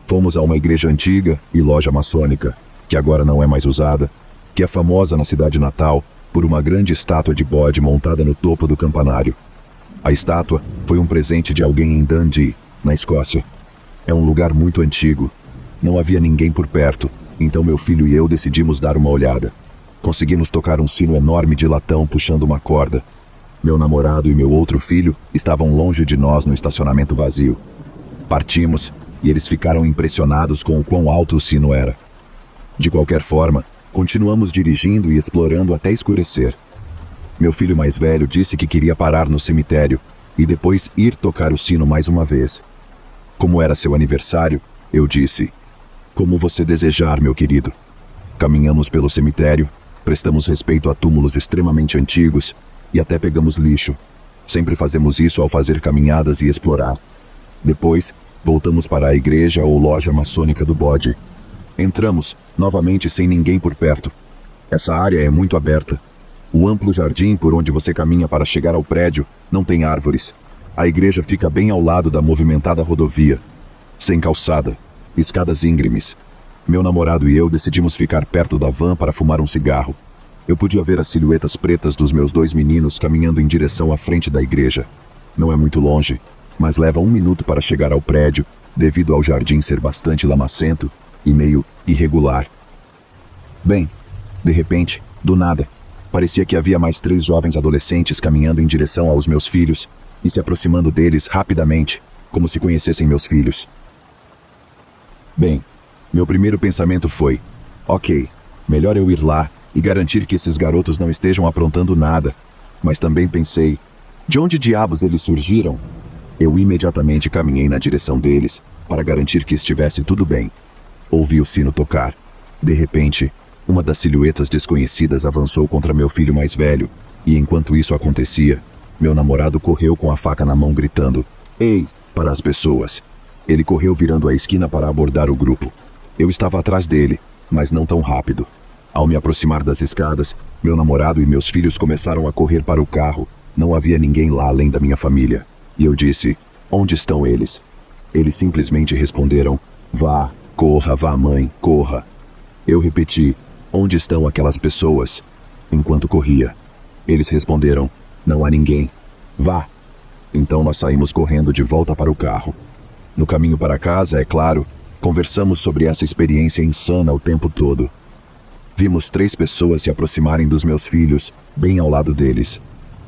Fomos a uma igreja antiga e loja maçônica, que agora não é mais usada, que é famosa na cidade natal por uma grande estátua de bode montada no topo do campanário. A estátua foi um presente de alguém em Dundee, na Escócia. É um lugar muito antigo. Não havia ninguém por perto, então meu filho e eu decidimos dar uma olhada. Conseguimos tocar um sino enorme de latão puxando uma corda. Meu namorado e meu outro filho estavam longe de nós no estacionamento vazio. Partimos e eles ficaram impressionados com o quão alto o sino era. De qualquer forma, continuamos dirigindo e explorando até escurecer. Meu filho mais velho disse que queria parar no cemitério e depois ir tocar o sino mais uma vez. Como era seu aniversário, eu disse: "Como você desejar, meu querido." Caminhamos pelo cemitério, prestamos respeito a túmulos extremamente antigos e até pegamos lixo. Sempre fazemos isso ao fazer caminhadas e explorar. Depois, voltamos para a igreja ou loja maçônica do bode. Entramos, novamente sem ninguém por perto. Essa área é muito aberta. O amplo jardim por onde você caminha para chegar ao prédio não tem árvores. A igreja fica bem ao lado da movimentada rodovia. Sem calçada, escadas íngremes. Meu namorado e eu decidimos ficar perto da van para fumar um cigarro. Eu podia ver as silhuetas pretas dos meus dois meninos caminhando em direção à frente da igreja. Não é muito longe, mas leva 1 minuto para chegar ao prédio, devido ao jardim ser bastante lamacento e meio irregular. De repente, do nada, parecia que havia mais 3 jovens adolescentes caminhando em direção aos meus filhos e se aproximando deles rapidamente, como se conhecessem meus filhos. Meu primeiro pensamento foi: ok, melhor eu ir lá e garantir que esses garotos não estejam aprontando nada. Mas também pensei: de onde diabos eles surgiram? Eu imediatamente caminhei na direção deles para garantir que estivesse tudo bem. Ouvi o sino tocar. De repente, uma das silhuetas desconhecidas avançou contra meu filho mais velho, e enquanto isso acontecia, meu namorado correu com a faca na mão gritando: "Ei!" para as pessoas. Ele correu virando a esquina para abordar o grupo. Eu estava atrás dele, mas não tão rápido. Ao me aproximar das escadas, meu namorado e meus filhos começaram a correr para o carro. Não havia ninguém lá além da minha família. E eu disse: "Onde estão eles?" Eles simplesmente responderam: "Vá, corra, vá, mãe, corra." Eu repeti: Onde estão aquelas pessoas? Enquanto corria. Eles responderam: não há ninguém. Vá! Então nós saímos correndo de volta para o carro. No caminho para casa, é claro, conversamos sobre essa experiência insana o tempo todo. Vimos 3 pessoas se aproximarem dos meus filhos, bem ao lado deles.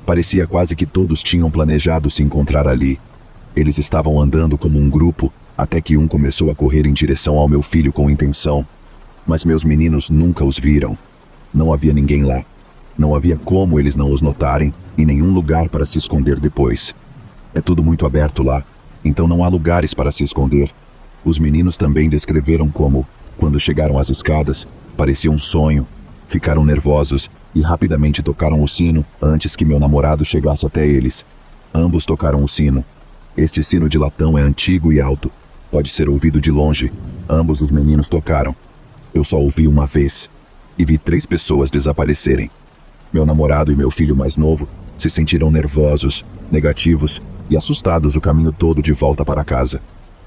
Parecia quase que todos tinham planejado se encontrar ali. Eles estavam andando como um grupo, até que um começou a correr em direção ao meu filho com intenção. Mas meus meninos nunca os viram. Não havia ninguém lá. Não havia como eles não os notarem e nenhum lugar para se esconder depois. É tudo muito aberto lá, então não há lugares para se esconder. Os meninos também descreveram como, quando chegaram às escadas, parecia um sonho. Ficaram nervosos e rapidamente tocaram o sino antes que meu namorado chegasse até eles. Ambos tocaram o sino. Este sino de latão é antigo e alto. Pode ser ouvido de longe. Ambos os meninos tocaram. Eu só ouvi uma vez. E vi 3 pessoas desaparecerem. Meu namorado e meu filho mais novo se sentiram nervosos, negativos e assustados o caminho todo de volta para casa.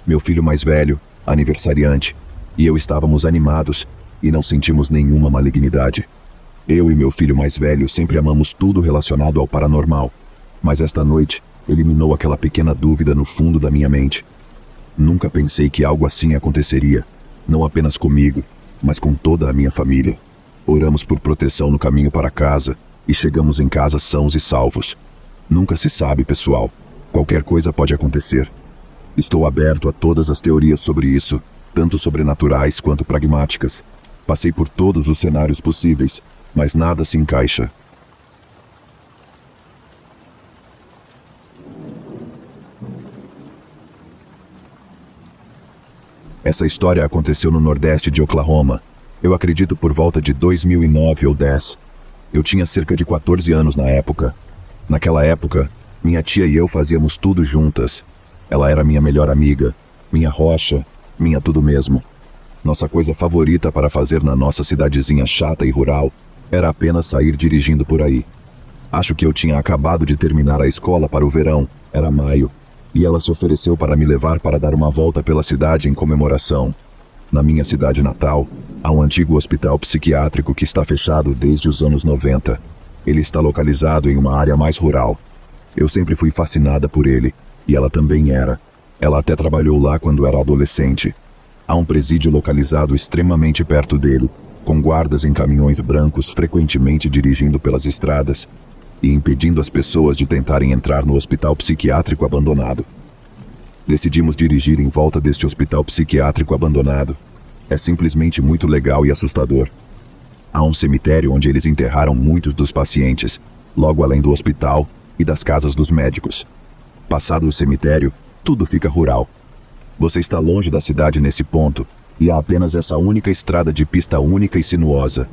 Meu filho mais velho, aniversariante, e eu estávamos animados e não sentimos nenhuma malignidade. Eu e meu filho mais velho sempre amamos tudo relacionado ao paranormal, mas esta noite eliminou aquela pequena dúvida no fundo da minha mente. Nunca pensei que algo assim aconteceria, não apenas comigo, mas com toda a minha família. Oramos por proteção no caminho para casa e chegamos em casa sãos e salvos. Nunca se sabe, pessoal. Qualquer coisa pode acontecer. Estou aberto a todas as teorias sobre isso, tanto sobrenaturais quanto pragmáticas. Passei por todos os cenários possíveis, mas nada se encaixa. Essa história aconteceu no nordeste de Oklahoma. Eu acredito por volta de 2009 ou 10. Eu tinha cerca de 14 anos na época. Naquela época, minha tia e eu fazíamos tudo juntas. Ela era minha melhor amiga, minha rocha, minha tudo mesmo. Nossa coisa favorita para fazer na nossa cidadezinha chata e rural era apenas sair dirigindo por aí. Acho que eu tinha acabado de terminar a escola para o verão, era maio, e ela se ofereceu para me levar para dar uma volta pela cidade em comemoração. Na minha cidade natal, há um antigo hospital psiquiátrico que está fechado desde os anos 90. Ele está localizado em uma área mais rural. Eu sempre fui fascinada por ele, e ela também era. Ela até trabalhou lá quando era adolescente. Há um presídio localizado extremamente perto dele, com guardas em caminhões brancos frequentemente dirigindo pelas estradas e impedindo as pessoas de tentarem entrar no hospital psiquiátrico abandonado. Decidimos dirigir em volta deste hospital psiquiátrico abandonado. É simplesmente muito legal e assustador. Há um cemitério onde eles enterraram muitos dos pacientes, logo além do hospital e das casas dos médicos. Passado o cemitério, tudo fica rural. Você está longe da cidade nesse ponto, e há apenas essa única estrada de pista única e sinuosa.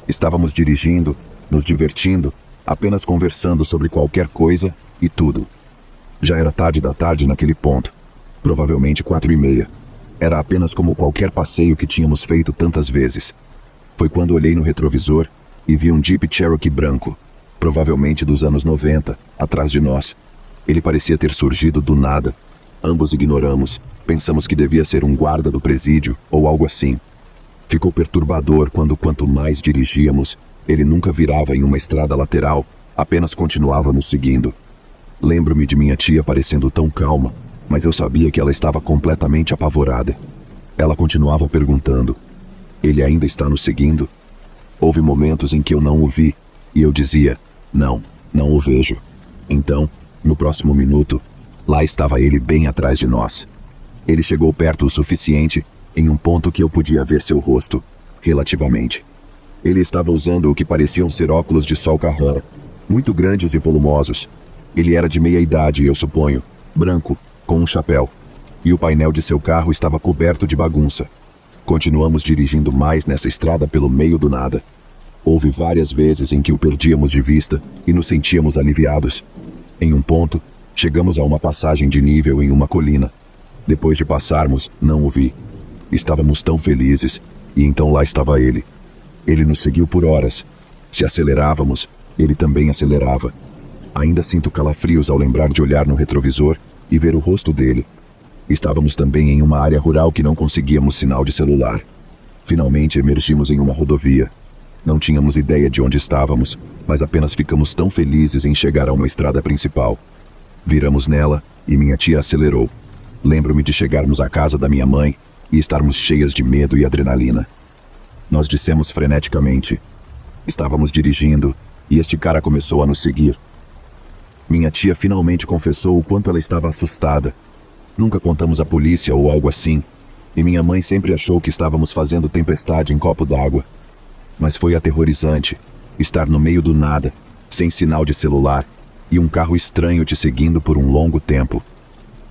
Estávamos dirigindo, nos divertindo, apenas conversando sobre qualquer coisa e tudo. Já era tarde da tarde naquele ponto, provavelmente 4:30. Era apenas como qualquer passeio que tínhamos feito tantas vezes. Foi quando olhei no retrovisor e vi um Jeep Cherokee branco, provavelmente dos anos 90, atrás de nós. Ele parecia ter surgido do nada. Ambos ignoramos, pensamos que devia ser um guarda do presídio ou algo assim. Ficou perturbador quanto mais dirigíamos, ele nunca virava em uma estrada lateral, apenas continuava nos seguindo. Lembro-me de minha tia parecendo tão calma, mas eu sabia que ela estava completamente apavorada. Ela continuava perguntando: ele ainda está nos seguindo? Houve momentos em que eu não o vi, e eu dizia: não o vejo. Então, no próximo minuto, lá estava ele bem atrás de nós. Ele chegou perto o suficiente, em um ponto que eu podia ver seu rosto, relativamente. Ele estava usando o que pareciam ser óculos de sol Carrera, muito grandes e volumosos. Ele era de meia idade, eu suponho, branco, com um chapéu, e o painel de seu carro estava coberto de bagunça. Continuamos dirigindo mais nessa estrada pelo meio do nada. Houve várias vezes em que o perdíamos de vista e nos sentíamos aliviados. Em um ponto, chegamos a uma passagem de nível em uma colina. Depois de passarmos, não o vi. Estávamos tão felizes, e então lá estava ele. Ele nos seguiu por horas. Se acelerávamos, ele também acelerava. Ainda sinto calafrios ao lembrar de olhar no retrovisor e ver o rosto dele. Estávamos também em uma área rural que não conseguíamos sinal de celular. Finalmente emergimos em uma rodovia. Não tínhamos ideia de onde estávamos, mas apenas ficamos tão felizes em chegar a uma estrada principal. Viramos nela e minha tia acelerou. Lembro-me de chegarmos à casa da minha mãe e estarmos cheias de medo e adrenalina. Nós dissemos freneticamente. Estávamos dirigindo e este cara começou a nos seguir. Minha tia finalmente confessou o quanto ela estava assustada. Nunca contamos à polícia ou algo assim, e minha mãe sempre achou que estávamos fazendo tempestade em copo d'água. Mas foi aterrorizante estar no meio do nada, sem sinal de celular, e um carro estranho te seguindo por um longo tempo.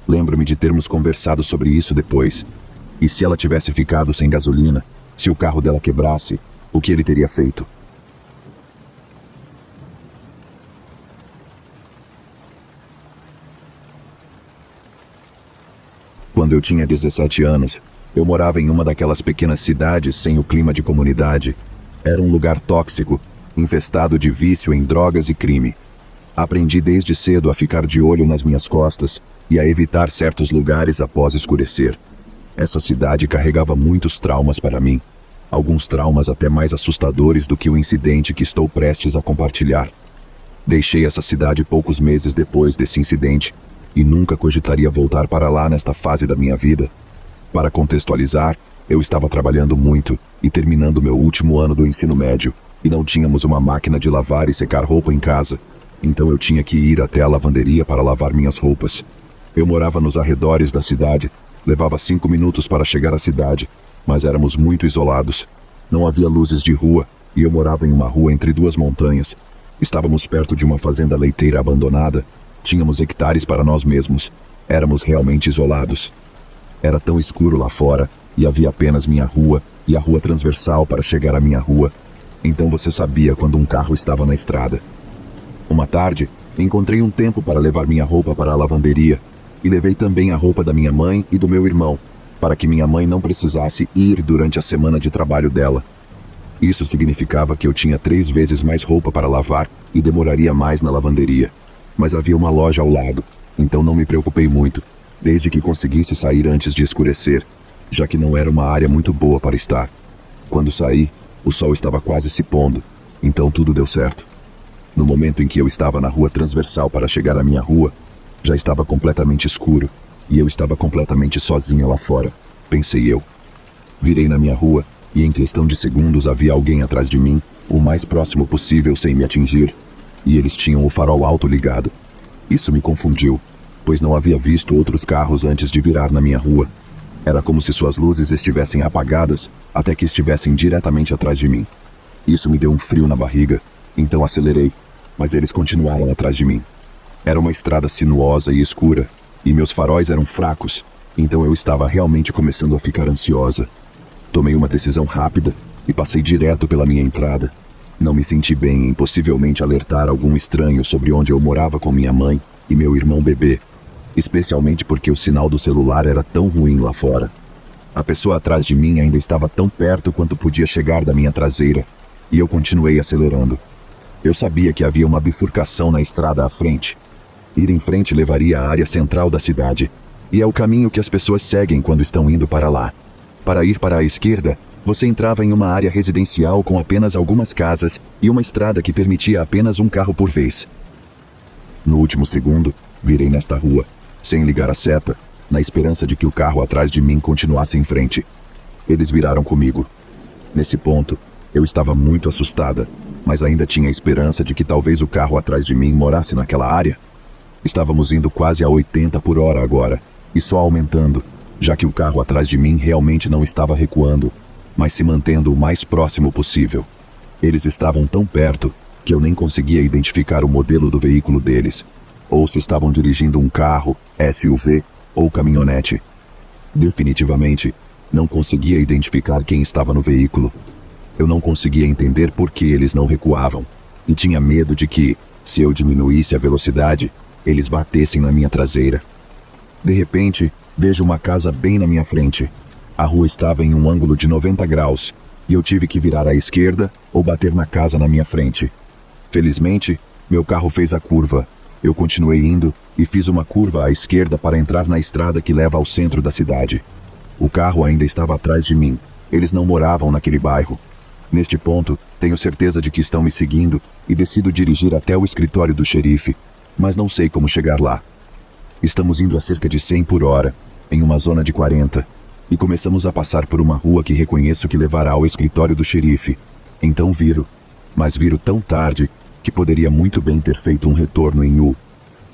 Lembro-me de termos conversado sobre isso depois. E se ela tivesse ficado sem gasolina, se o carro dela quebrasse, o que ele teria feito? Quando eu tinha 17 anos, eu morava em uma daquelas pequenas cidades sem o clima de comunidade. Era um lugar tóxico, infestado de vício em drogas e crime. Aprendi desde cedo a ficar de olho nas minhas costas e a evitar certos lugares após escurecer. Essa cidade carregava muitos traumas para mim, alguns traumas até mais assustadores do que o incidente que estou prestes a compartilhar. Deixei essa cidade poucos meses depois desse incidente e nunca cogitaria voltar para lá nesta fase da minha vida. Para contextualizar, eu estava trabalhando muito e terminando meu último ano do ensino médio, e não tínhamos uma máquina de lavar e secar roupa em casa, então eu tinha que ir até a lavanderia para lavar minhas roupas. Eu morava nos arredores da cidade, levava 5 minutos para chegar à cidade, mas éramos muito isolados. Não havia luzes de rua, e eu morava em uma rua entre duas montanhas. Estávamos perto de uma fazenda leiteira abandonada. Tínhamos hectares para nós mesmos. Éramos realmente isolados. Era tão escuro lá fora, e havia apenas minha rua e a rua transversal para chegar à minha rua. Então você sabia quando um carro estava na estrada. Uma tarde, encontrei um tempo para levar minha roupa para a lavanderia, e levei também a roupa da minha mãe e do meu irmão, para que minha mãe não precisasse ir durante a semana de trabalho dela. Isso significava que eu tinha 3 vezes mais roupa para lavar e demoraria mais na lavanderia. Mas havia uma loja ao lado, então não me preocupei muito, desde que conseguisse sair antes de escurecer, já que não era uma área muito boa para estar. Quando saí, o sol estava quase se pondo, então tudo deu certo. No momento em que eu estava na rua transversal para chegar à minha rua, já estava completamente escuro, e eu estava completamente sozinha lá fora, pensei eu. Virei na minha rua, e em questão de segundos havia alguém atrás de mim, o mais próximo possível sem me atingir, e eles tinham o farol alto ligado. Isso me confundiu, pois não havia visto outros carros antes de virar na minha rua. Era como se suas luzes estivessem apagadas até que estivessem diretamente atrás de mim. Isso me deu um frio na barriga, então acelerei, mas eles continuaram atrás de mim. Era uma estrada sinuosa e escura, e meus faróis eram fracos, então eu estava realmente começando a ficar ansiosa. Tomei uma decisão rápida e passei direto pela minha entrada. Não me senti bem em possivelmente alertar algum estranho sobre onde eu morava com minha mãe e meu irmão bebê, especialmente porque o sinal do celular era tão ruim lá fora. A pessoa atrás de mim ainda estava tão perto quanto podia chegar da minha traseira, e eu continuei acelerando. Eu sabia que havia uma bifurcação na estrada à frente. Ir em frente levaria à área central da cidade, e é o caminho que as pessoas seguem quando estão indo para lá. Para ir para a esquerda, você entrava em uma área residencial com apenas algumas casas e uma estrada que permitia apenas um carro por vez. No último segundo, virei nesta rua, sem ligar a seta, na esperança de que o carro atrás de mim continuasse em frente. Eles viraram comigo. Nesse ponto, eu estava muito assustada, mas ainda tinha esperança de que talvez o carro atrás de mim morasse naquela área. Estávamos indo quase a 80 por hora agora, e só aumentando, já que o carro atrás de mim realmente não estava recuando, mas se mantendo o mais próximo possível. Eles estavam tão perto que eu nem conseguia identificar o modelo do veículo deles, ou se estavam dirigindo um carro, SUV ou caminhonete. Definitivamente, não conseguia identificar quem estava no veículo. Eu não conseguia entender por que eles não recuavam, e tinha medo de que, se eu diminuísse a velocidade, eles batessem na minha traseira. De repente, vejo uma casa bem na minha frente. A rua estava em um ângulo de 90 graus, e eu tive que virar à esquerda ou bater na casa na minha frente. Felizmente, meu carro fez a curva. Eu continuei indo e fiz uma curva à esquerda para entrar na estrada que leva ao centro da cidade. O carro ainda estava atrás de mim. Eles não moravam naquele bairro. Neste ponto, tenho certeza de que estão me seguindo e decido dirigir até o escritório do xerife, mas não sei como chegar lá. Estamos indo a cerca de 100 por hora, em uma zona de 40, e começamos a passar por uma rua que reconheço que levará ao escritório do xerife. Então viro, mas viro tão tarde que poderia muito bem ter feito um retorno em U.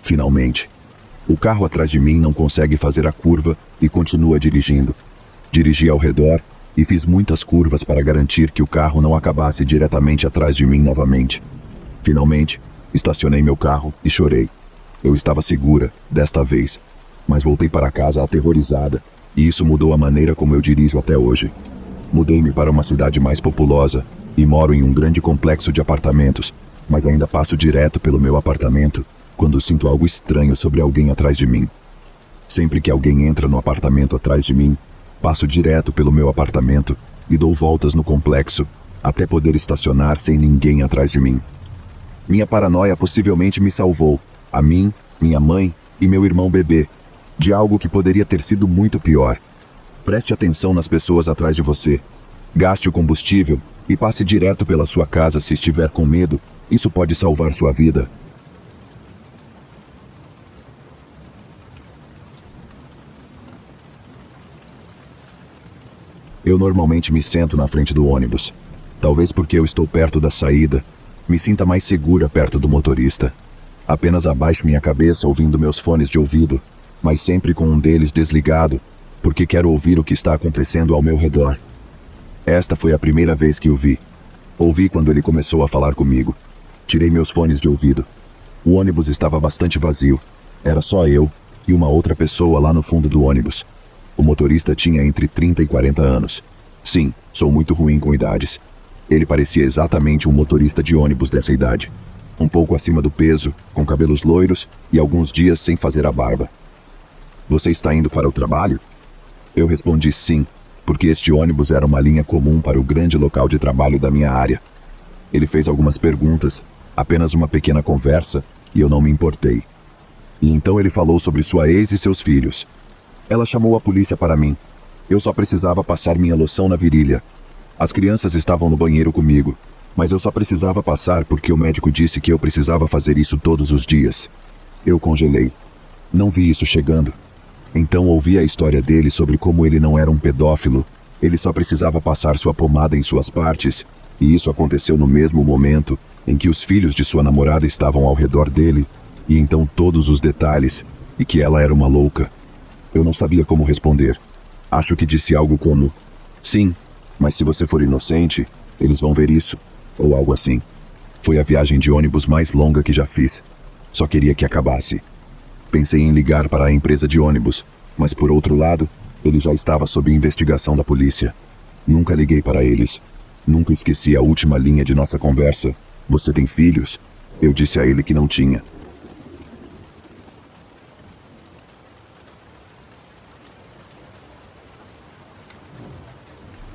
Finalmente. O carro atrás de mim não consegue fazer a curva e continua dirigindo. Dirigi ao redor e fiz muitas curvas para garantir que o carro não acabasse diretamente atrás de mim novamente. Finalmente, estacionei meu carro e chorei. Eu estava segura, desta vez, mas voltei para casa aterrorizada, e isso mudou a maneira como eu dirijo até hoje. Mudei-me para uma cidade mais populosa e moro em um grande complexo de apartamentos, mas ainda passo direto pelo meu apartamento quando sinto algo estranho sobre alguém atrás de mim. Sempre que alguém entra no apartamento atrás de mim, passo direto pelo meu apartamento e dou voltas no complexo, até poder estacionar sem ninguém atrás de mim. Minha paranoia possivelmente me salvou, a mim, minha mãe e meu irmão bebê, de algo que poderia ter sido muito pior. Preste atenção nas pessoas atrás de você. Gaste o combustível e passe direto pela sua casa se estiver com medo. Isso pode salvar sua vida. Eu normalmente me sento na frente do ônibus. Talvez porque eu estou perto da saída, me sinta mais segura perto do motorista. Apenas abaixo minha cabeça ouvindo meus fones de ouvido, mas sempre com um deles desligado, porque quero ouvir o que está acontecendo ao meu redor. Esta foi a primeira vez que o vi. Ouvi quando ele começou a falar comigo. Tirei meus fones de ouvido. O ônibus estava bastante vazio. Era só eu e uma outra pessoa lá no fundo do ônibus. O motorista tinha entre 30 e 40 anos. Sim, sou muito ruim com idades. Ele parecia exatamente um motorista de ônibus dessa idade. Um pouco acima do peso, com cabelos loiros e alguns dias sem fazer a barba. Você está indo para o trabalho? Eu respondi sim, porque este ônibus era uma linha comum para o grande local de trabalho da minha área. Ele fez algumas perguntas, apenas uma pequena conversa, e eu não me importei. E então ele falou sobre sua ex e seus filhos. Ela chamou a polícia para mim. Eu só precisava passar minha loção na virilha. As crianças estavam no banheiro comigo, mas eu só precisava passar porque o médico disse que eu precisava fazer isso todos os dias. Eu congelei. Não vi isso chegando. Então ouvi a história dele sobre como ele não era um pedófilo, ele só precisava passar sua pomada em suas partes, e isso aconteceu no mesmo momento em que os filhos de sua namorada estavam ao redor dele, e então todos os detalhes, e que ela era uma louca. Eu não sabia como responder. Acho que disse algo como, sim, mas se você for inocente, eles vão ver isso, ou algo assim. Foi a viagem de ônibus mais longa que já fiz. Só queria que acabasse. Pensei em ligar para a empresa de ônibus, mas por outro lado, ele já estava sob investigação da polícia. Nunca liguei para eles. Nunca esqueci a última linha de nossa conversa. Você tem filhos? Eu disse a ele que não tinha.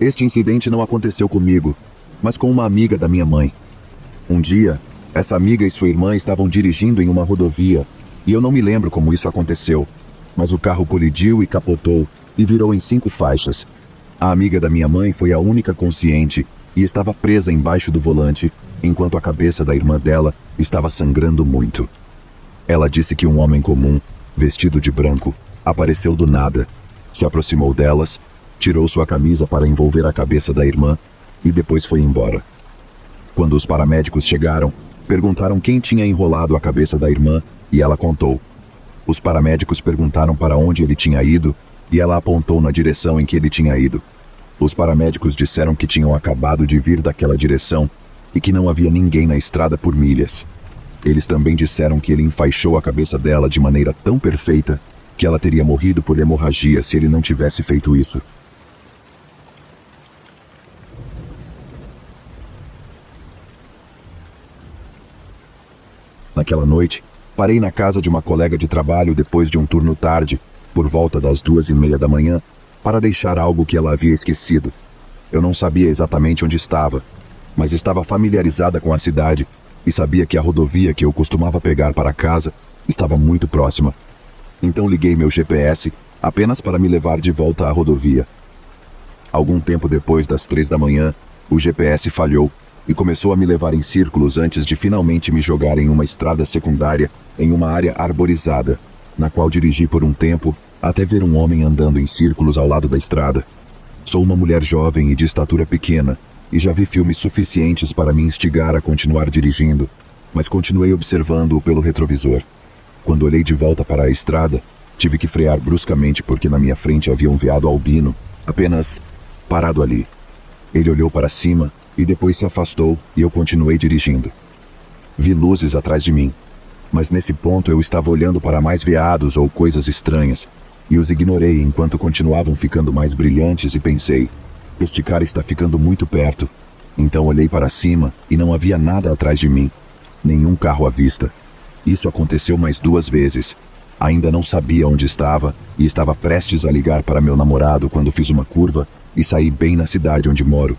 Este incidente não aconteceu comigo, mas com uma amiga da minha mãe. Um dia, essa amiga e sua irmã estavam dirigindo em uma rodovia, e eu não me lembro como isso aconteceu, mas o carro colidiu e capotou, e virou em 5 faixas. A amiga da minha mãe foi a única consciente, e estava presa embaixo do volante, enquanto a cabeça da irmã dela estava sangrando muito. Ela disse que um homem comum, vestido de branco, apareceu do nada, se aproximou delas, tirou sua camisa para envolver a cabeça da irmã e depois foi embora. Quando os paramédicos chegaram, perguntaram quem tinha enrolado a cabeça da irmã e ela contou. Os paramédicos perguntaram para onde ele tinha ido e ela apontou na direção em que ele tinha ido. Os paramédicos disseram que tinham acabado de vir daquela direção e que não havia ninguém na estrada por milhas. Eles também disseram que ele enfaixou a cabeça dela de maneira tão perfeita que ela teria morrido por hemorragia se ele não tivesse feito isso. Naquela noite, parei na casa de uma colega de trabalho depois de um turno tarde, por volta das 2:30 da manhã, para deixar algo que ela havia esquecido. Eu não sabia exatamente onde estava, mas estava familiarizada com a cidade e sabia que a rodovia que eu costumava pegar para casa estava muito próxima. Então liguei meu GPS apenas para me levar de volta à rodovia. Algum tempo depois das 3 da manhã, O GPS falhou e começou a me levar em círculos antes de finalmente me jogar em uma estrada secundária em uma área arborizada, na qual dirigi por um tempo até ver um homem andando em círculos ao lado da estrada. Sou uma mulher jovem e de estatura pequena e já vi filmes suficientes para me instigar a continuar dirigindo, mas continuei observando-o pelo retrovisor. Quando olhei de volta para a estrada, tive que frear bruscamente porque na minha frente havia um veado albino, apenas parado ali. Ele olhou para cima e depois se afastou e eu continuei dirigindo. Vi luzes atrás de mim, mas nesse ponto eu estava olhando para mais veados ou coisas estranhas, e os ignorei enquanto continuavam ficando mais brilhantes e pensei, este cara está ficando muito perto. Então olhei para cima e não havia nada atrás de mim, nenhum carro à vista. Isso aconteceu mais 2 vezes. Ainda não sabia onde estava e estava prestes a ligar para meu namorado quando fiz uma curva e saí bem na cidade onde moro.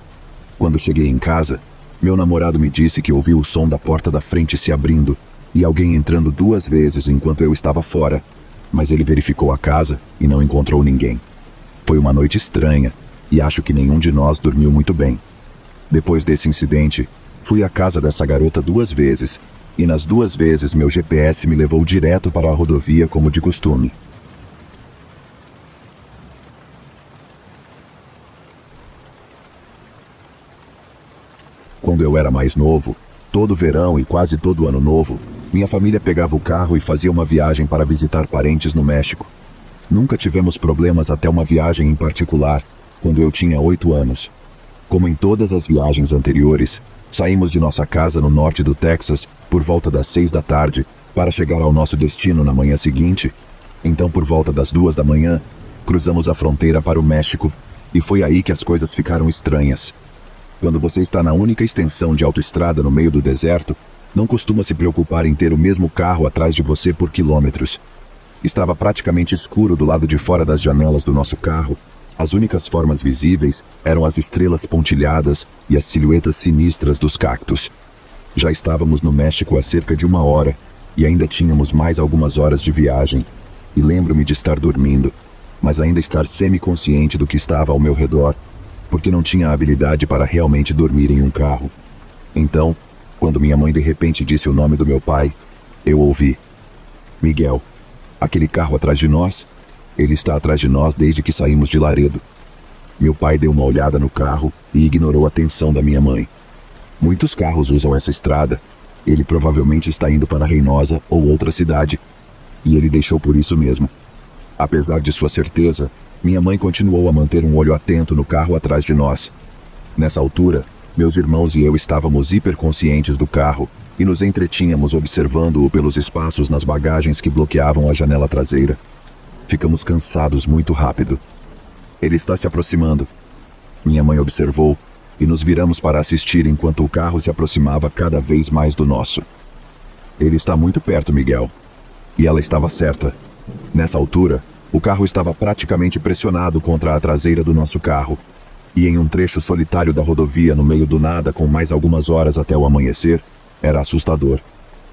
Quando cheguei em casa, meu namorado me disse que ouviu o som da porta da frente se abrindo e alguém entrando 2 vezes enquanto eu estava fora, mas ele verificou a casa e não encontrou ninguém. Foi uma noite estranha e acho que nenhum de nós dormiu muito bem. Depois desse incidente, fui à casa dessa garota 2 vezes e nas 2 vezes meu GPS me levou direto para a rodovia como de costume. Quando eu era mais novo, todo verão e quase todo ano novo, minha família pegava o carro e fazia uma viagem para visitar parentes no México. Nunca tivemos problemas até uma viagem em particular, quando eu tinha 8 anos. Como em todas as viagens anteriores, saímos de nossa casa no norte do Texas por volta das 6 da tarde para chegar ao nosso destino na manhã seguinte. Então, por volta das 2 da manhã, cruzamos a fronteira para o México e foi aí que as coisas ficaram estranhas. Quando você está na única extensão de autoestrada no meio do deserto, não costuma se preocupar em ter o mesmo carro atrás de você por quilômetros. Estava praticamente escuro do lado de fora das janelas do nosso carro. As únicas formas visíveis eram as estrelas pontilhadas e as silhuetas sinistras dos cactos. Já estávamos no México há cerca de 1 hora e ainda tínhamos mais algumas horas de viagem. E lembro-me de estar dormindo, mas ainda estar semi-consciente do que estava ao meu redor, porque não tinha a habilidade para realmente dormir em um carro. Então, quando minha mãe de repente disse o nome do meu pai, eu ouvi: Miguel, aquele carro atrás de nós? Ele está atrás de nós desde que saímos de Laredo. Meu pai deu uma olhada no carro e ignorou a atenção da minha mãe. Muitos carros usam essa estrada. Ele provavelmente está indo para Reynosa ou outra cidade. E ele deixou por isso mesmo. Apesar de sua certeza, minha mãe continuou a manter um olho atento no carro atrás de nós. Nessa altura, meus irmãos e eu estávamos hiperconscientes do carro e nos entretínhamos observando-o pelos espaços nas bagagens que bloqueavam a janela traseira. Ficamos cansados muito rápido. Ele está se aproximando. Minha mãe observou e nos viramos para assistir enquanto o carro se aproximava cada vez mais do nosso. Ele está muito perto, Miguel. E ela estava certa. Nessa altura, o carro estava praticamente pressionado contra a traseira do nosso carro. E em um trecho solitário da rodovia no meio do nada com mais algumas horas até o amanhecer, era assustador.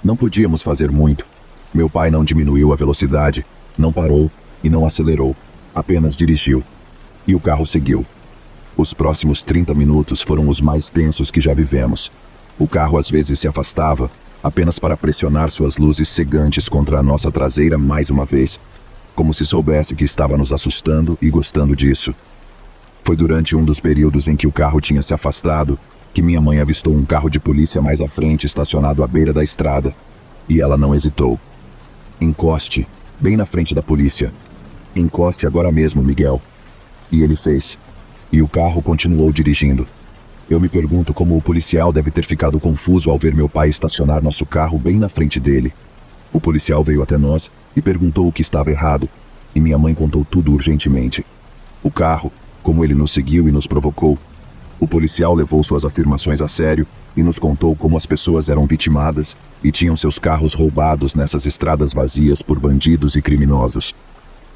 Não podíamos fazer muito. Meu pai não diminuiu a velocidade, não parou e não acelerou, apenas dirigiu. E o carro seguiu. Os próximos 30 minutos foram os mais tensos que já vivemos. O carro às vezes se afastava, apenas para pressionar suas luzes cegantes contra a nossa traseira mais uma vez, como se soubesse que estava nos assustando e gostando disso. Foi durante um dos períodos em que o carro tinha se afastado que minha mãe avistou um carro de polícia mais à frente estacionado à beira da estrada. E ela não hesitou. Encoste, bem na frente da polícia. Encoste agora mesmo, Miguel. E ele fez. E o carro continuou dirigindo. Eu me pergunto como o policial deve ter ficado confuso ao ver meu pai estacionar nosso carro bem na frente dele. O policial veio até nós e perguntou o que estava errado, e minha mãe contou tudo urgentemente. O carro, como ele nos seguiu e nos provocou. O policial levou suas afirmações a sério e nos contou como as pessoas eram vitimadas e tinham seus carros roubados nessas estradas vazias por bandidos e criminosos.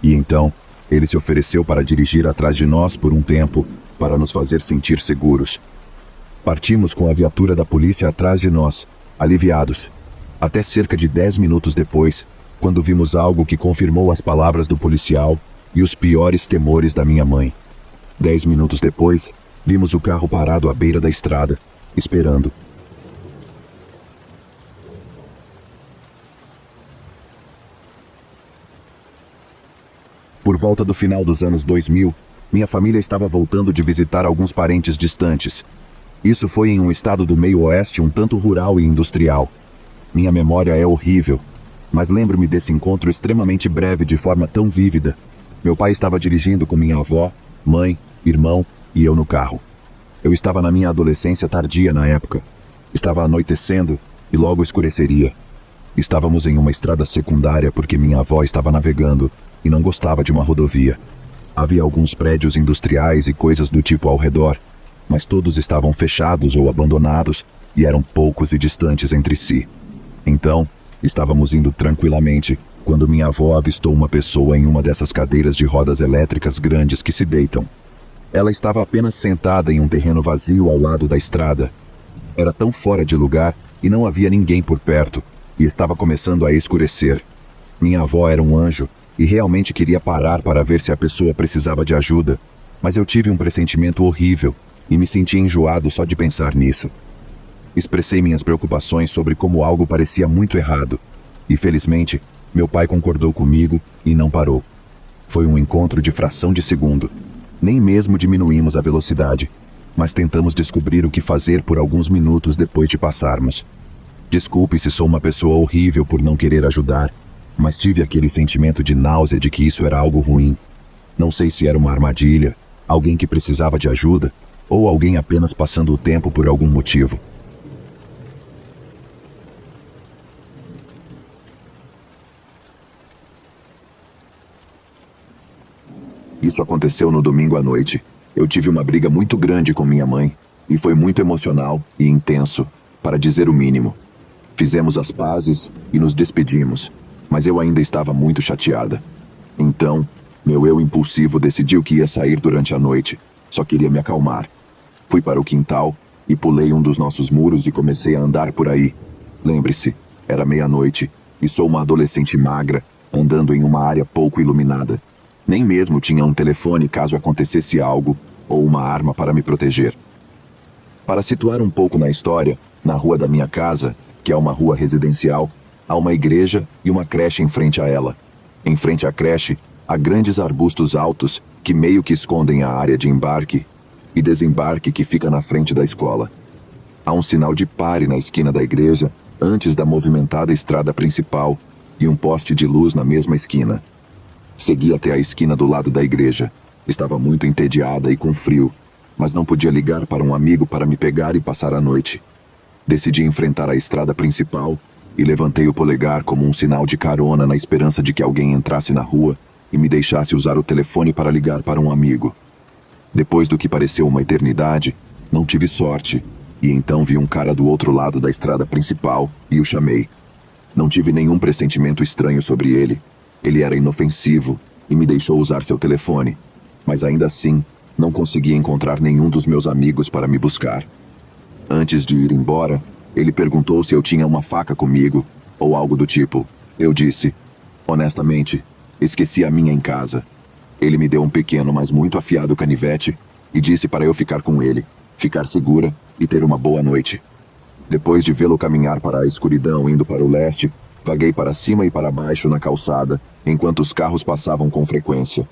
E então, ele se ofereceu para dirigir atrás de nós por um tempo, para nos fazer sentir seguros. Partimos com a viatura da polícia atrás de nós, aliviados, até cerca de 10 minutos depois, quando vimos algo que confirmou as palavras do policial e os piores temores da minha mãe. 10 minutos depois, Vimos o carro parado à beira da estrada, esperando. Por volta do final dos anos 2000, minha família estava voltando de visitar alguns parentes distantes. Isso foi em um estado do meio-oeste um tanto rural e industrial. Minha memória é horrível, mas lembro-me desse encontro extremamente breve de forma tão vívida. Meu pai estava dirigindo com minha avó, mãe, irmão e eu no carro. Eu estava na minha adolescência tardia na época. Estava anoitecendo e logo escureceria. Estávamos em uma estrada secundária porque minha avó estava navegando e não gostava de uma rodovia. Havia alguns prédios industriais e coisas do tipo ao redor, mas todos estavam fechados ou abandonados e eram poucos e distantes entre si. Então, estávamos indo tranquilamente quando minha avó avistou uma pessoa em uma dessas cadeiras de rodas elétricas grandes que se deitam. Ela estava apenas sentada em um terreno vazio ao lado da estrada. Era tão fora de lugar e não havia ninguém por perto, e estava começando a escurecer. Minha avó era um anjo e realmente queria parar para ver se a pessoa precisava de ajuda, mas eu tive um pressentimento horrível e me senti enjoado só de pensar nisso. Expressei minhas preocupações sobre como algo parecia muito errado, e felizmente, meu pai concordou comigo e não parou. Foi um encontro de fração de segundo. Nem mesmo diminuímos a velocidade, mas tentamos descobrir o que fazer por alguns minutos depois de passarmos. Desculpe se sou uma pessoa horrível por não querer ajudar, mas tive aquele sentimento de náusea de que isso era algo ruim. Não sei se era uma armadilha, alguém que precisava de ajuda, ou alguém apenas passando o tempo por algum motivo. Isso aconteceu no domingo à noite. Eu tive uma briga muito grande com minha mãe, e foi muito emocional e intenso, para dizer o mínimo. Fizemos as pazes e nos despedimos, mas eu ainda estava muito chateada. Então, meu eu impulsivo decidiu que ia sair durante a noite, só queria me acalmar. Fui para o quintal e pulei um dos nossos muros e comecei a andar por aí. Lembre-se, era meia-noite e sou uma adolescente magra, andando em uma área pouco iluminada. Nem mesmo tinha um telefone caso acontecesse algo, ou uma arma para me proteger. Para situar um pouco na história, na rua da minha casa, que é uma rua residencial, há uma igreja e uma creche em frente a ela. Em frente à creche, há grandes arbustos altos que meio que escondem a área de embarque e desembarque que fica na frente da escola. Há um sinal de pare na esquina da igreja, antes da movimentada estrada principal, e um poste de luz na mesma esquina. Segui até a esquina do lado da igreja. Estava muito entediada e com frio, mas não podia ligar para um amigo para me pegar e passar a noite. Decidi enfrentar a estrada principal e levantei o polegar como um sinal de carona na esperança de que alguém entrasse na rua e me deixasse usar o telefone para ligar para um amigo. Depois do que pareceu uma eternidade, não tive sorte, e então vi um cara do outro lado da estrada principal e o chamei. Não tive nenhum pressentimento estranho sobre ele. Ele era inofensivo e me deixou usar seu telefone, mas ainda assim, não consegui encontrar nenhum dos meus amigos para me buscar. Antes de ir embora, ele perguntou se eu tinha uma faca comigo, ou algo do tipo. Eu disse, honestamente, esqueci a minha em casa. Ele me deu um pequeno, mas muito afiado canivete e disse para eu ficar com ele, ficar segura e ter uma boa noite. Depois de vê-lo caminhar para a escuridão indo para o leste, vaguei para cima e para baixo na calçada, enquanto os carros passavam com frequência.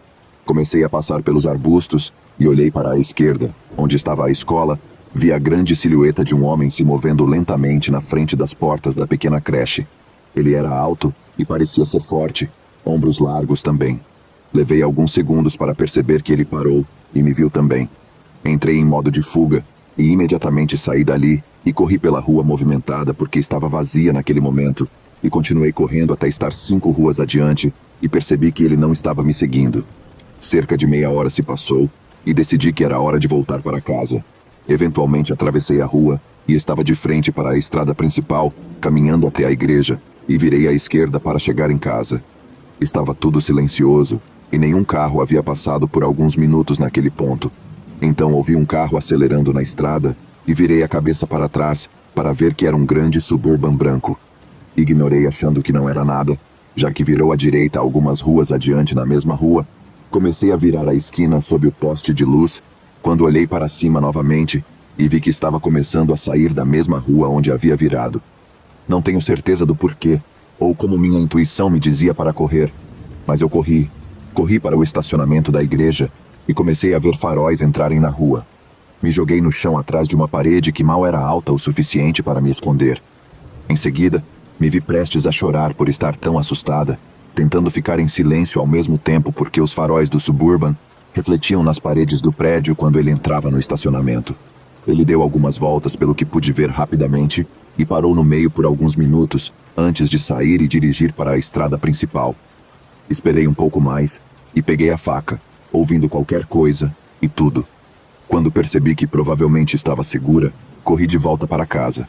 Comecei a passar pelos arbustos e olhei para a esquerda, onde estava a escola, vi a grande silhueta de um homem se movendo lentamente na frente das portas da pequena creche. Ele era alto e parecia ser forte, ombros largos também. Levei alguns segundos para perceber que ele parou e me viu também. Entrei em modo de fuga e imediatamente saí dali e corri pela rua movimentada porque estava vazia naquele momento, e continuei correndo até estar 5 ruas adiante e percebi que ele não estava me seguindo. Cerca de meia hora se passou e decidi que era hora de voltar para casa. Eventualmente atravessei a rua e estava de frente para a estrada principal, caminhando até a igreja, e virei à esquerda para chegar em casa. Estava tudo silencioso e nenhum carro havia passado por alguns minutos naquele ponto. Então ouvi um carro acelerando na estrada e virei a cabeça para trás para ver que era um grande Suburban branco. Ignorei achando que não era nada, já que virou à direita algumas ruas adiante na mesma rua. Comecei a virar a esquina sob o poste de luz quando olhei para cima novamente e vi que estava começando a sair da mesma rua onde havia virado. Não tenho certeza do porquê, ou como minha intuição me dizia para correr, mas eu corri. Corri para o estacionamento da igreja e comecei a ver faróis entrarem na rua. Me joguei no chão atrás de uma parede que mal era alta o suficiente para me esconder. Em seguida, me vi prestes a chorar por estar tão assustada, tentando ficar em silêncio ao mesmo tempo porque os faróis do Suburban refletiam nas paredes do prédio quando ele entrava no estacionamento. Ele deu algumas voltas pelo que pude ver rapidamente e parou no meio por alguns minutos antes de sair e dirigir para a estrada principal. Esperei um pouco mais e peguei a faca, ouvindo qualquer coisa e tudo. Quando percebi que provavelmente estava segura, corri de volta para casa.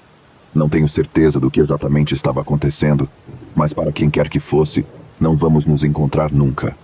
Não tenho certeza do que exatamente estava acontecendo, mas para quem quer que fosse, não vamos nos encontrar nunca.